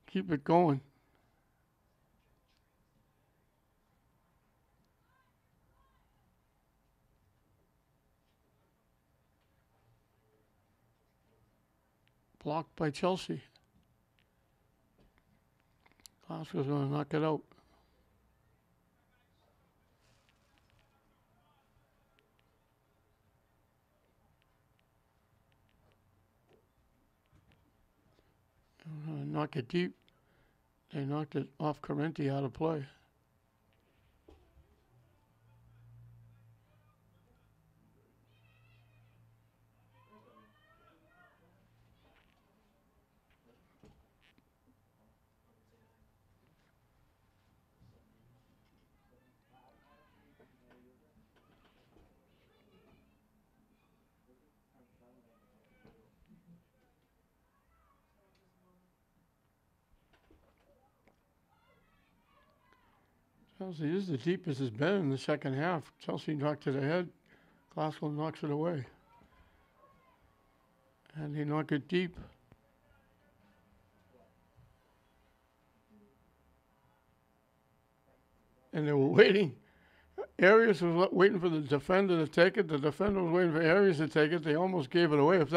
keep it going. Blocked by Chelsea. Glasgow's going to knock it out. Knock it deep. They knocked it off Carenti out of play. Chelsea is the deepest it's been in the second half. Chelsea knocked it ahead. Glasgow knocks it away. And they knock it deep. And they were waiting. Arias was waiting for the defender to take it. The defender was waiting for Arias to take it. They almost gave it away. If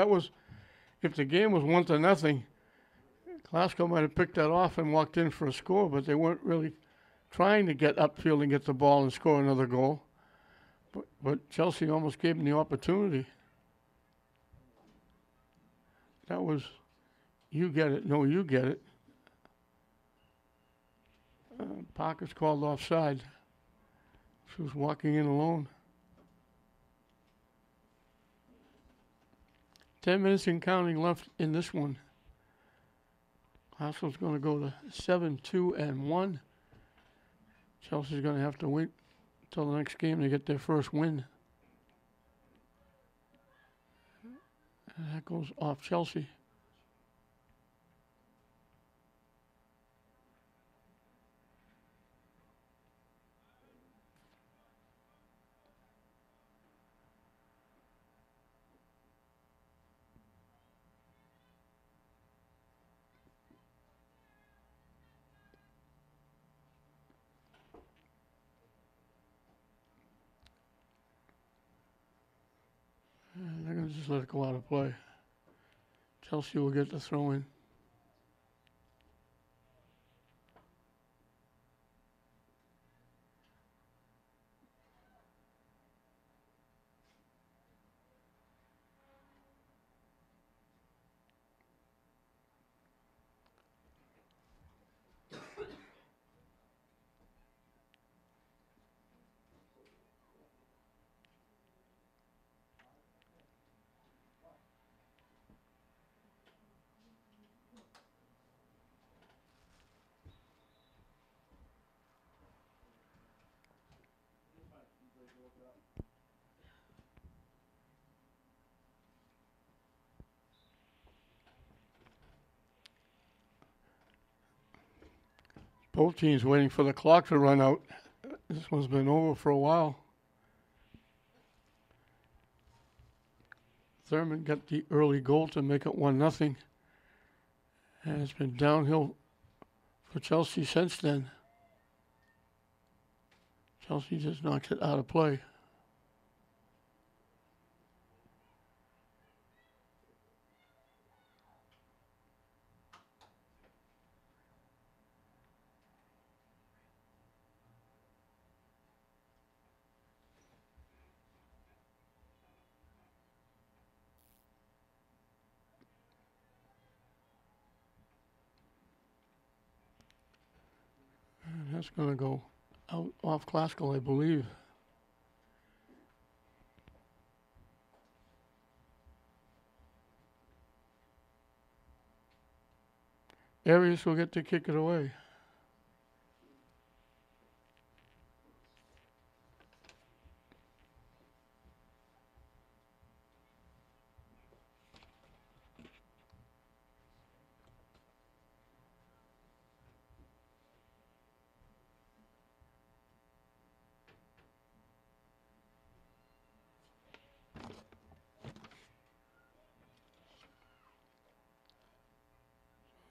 the game was 1-0, Glasgow might have picked that off and walked in for a score, but they weren't really trying to get upfield and get the ball and score another goal. But Chelsea almost gave them the opportunity. That was, you get it, no, you get it. Parker's called offside. She was walking in alone. 10 minutes and counting left in this one. Glasgow's going to go to 7-2-1. Chelsea's going to have to wait until the next game to get their first win. And that goes off Chelsea. And they're going to just let it go out of play. Chelsea will get the throw in. Both teams waiting for the clock to run out. This one's been over for a while. Thurman got the early goal to make it 1-0. And it's been downhill for Chelsea since then. Chelsea just knocked it out of play. And that's going to go out off Glasgow, I believe. Arias will get to kick it away.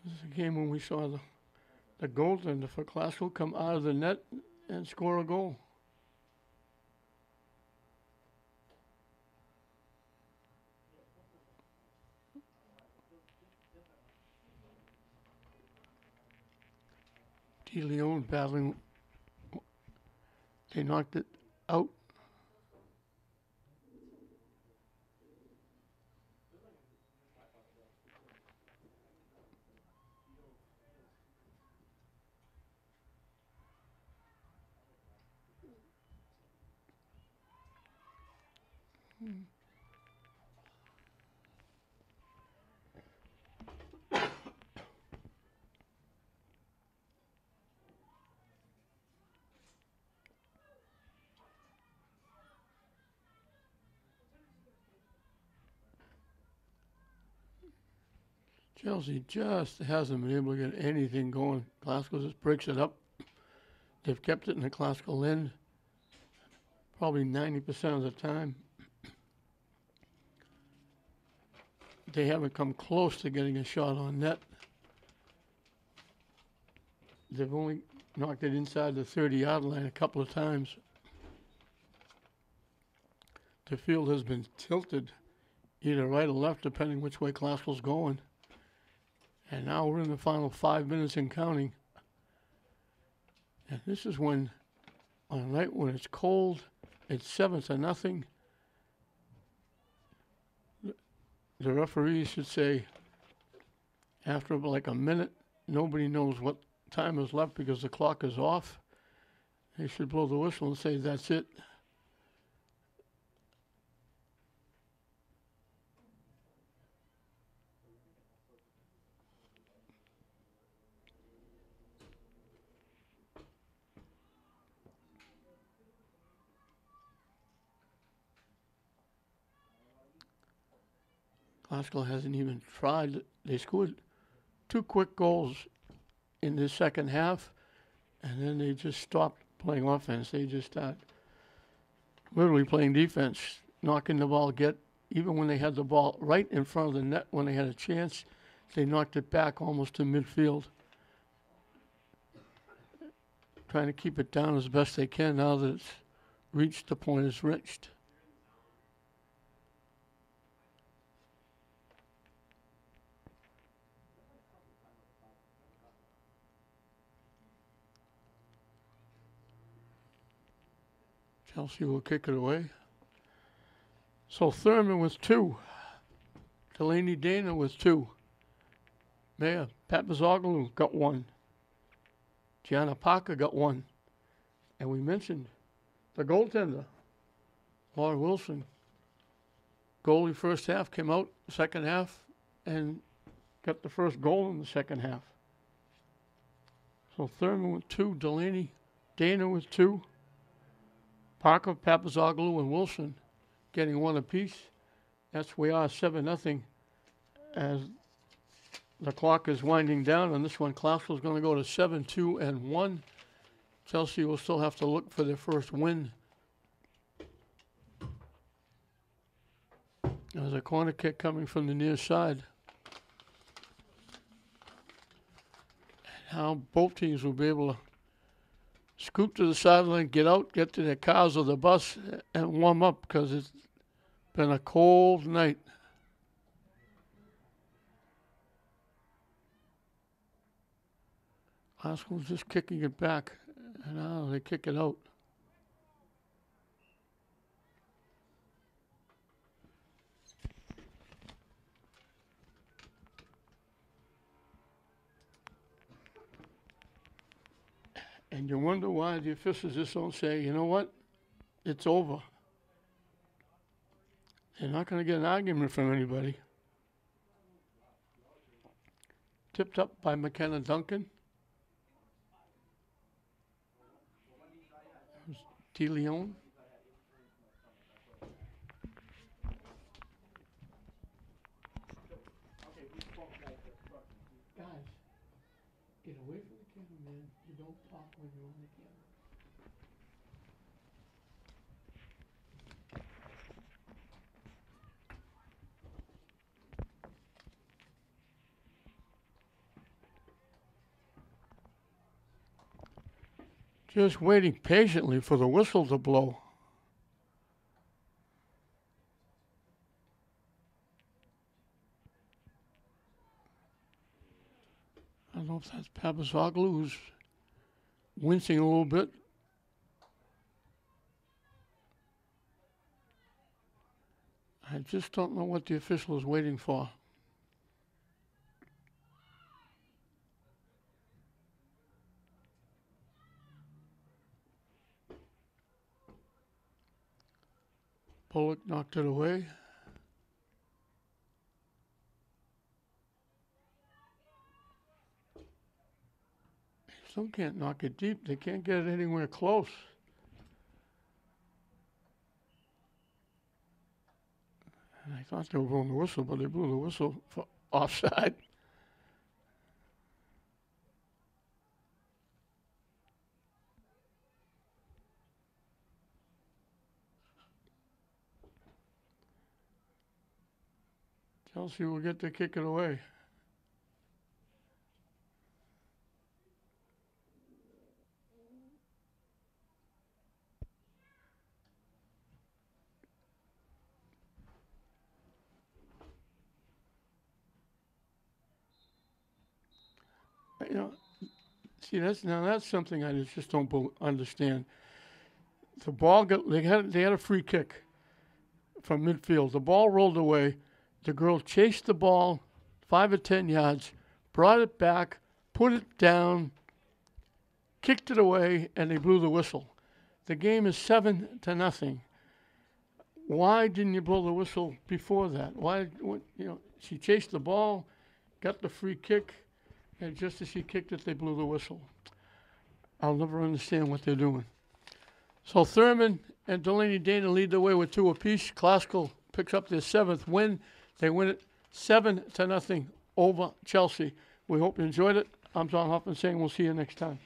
This is a game when we saw the goaltender for Glasgow come out of the net and score a goal. Leon battling. They knocked it out. Chelsea just hasn't been able to get anything going. Glasgow just breaks it up. They've kept it in the Glasgow end probably 90% of the time. They haven't come close to getting a shot on net. They've only knocked it inside the 30-yard line a couple of times. The field has been tilted either right or left, depending which way Glasgow's going. And now we're in the final 5 minutes and counting. And this is when, on a night when it's cold, it's 7-0. The referees should say, after like a minute, nobody knows what time is left because the clock is off. They should blow the whistle and say, that's it. Glasgow hasn't even tried. They scored 2 quick goals in the second half, and then they just stopped playing offense. They just started literally playing defense, knocking the ball, even when they had the ball right in front of the net when they had a chance, they knocked it back almost to midfield. Trying to keep it down as best they can now that it's reached the point it's reached. Chelsea will kick it away. So Thurman with 2. Delaney Dana with 2. Mayor Papazoglou got 1. Gianna Parker got 1. And we mentioned the goaltender, Laura Wilson. Goalie first half, came out second half and got the first goal in the second half. So Thurman with 2, Delaney Dana with 2. Parker, Papazoglou, and Wilson getting 1 apiece. That's we are 7-0 as the clock is winding down. On this one, Glasgow's going to go to 7-2-1. Chelsea will still have to look for their first win. There's a corner kick coming from the near side. And how both teams will be able to scoot to the sideline, get out, get to their cars or the bus, and warm up because it's been a cold night. Glasgow's just kicking it back, and now they kick it out. And you wonder why the officials just don't say, you know what, it's over. They're not going to get an argument from anybody. Tipped up by McKenna Duncan. T. Leon. Guys, get away from the cameraman. You don't talk when you're on the camera. Just waiting patiently for the whistle to blow. I don't know if that's Papazoglu who's wincing a little bit. I just don't know what the official is waiting for. Bullock knocked it away. Some can't knock it deep. They can't get it anywhere close. And I thought they were blowing the whistle, but they blew the whistle for offside. Chelsea will get to kick it away. You know, see, that's something I just don't understand. The ball they had a free kick from midfield. The ball rolled away. The girl chased the ball 5 or 10 yards, brought it back, put it down, kicked it away, and they blew the whistle. The game is 7-0. Why didn't you blow the whistle before that? Why, she chased the ball, got the free kick, and just as she kicked it, they blew the whistle. I'll never understand what they're doing. So Thurman and Delaney Dana lead the way with 2 apiece. Classical picks up their 7th win. They win it 7-0 over Chelsea. We hope you enjoyed it. I'm John Hoffman saying we'll see you next time.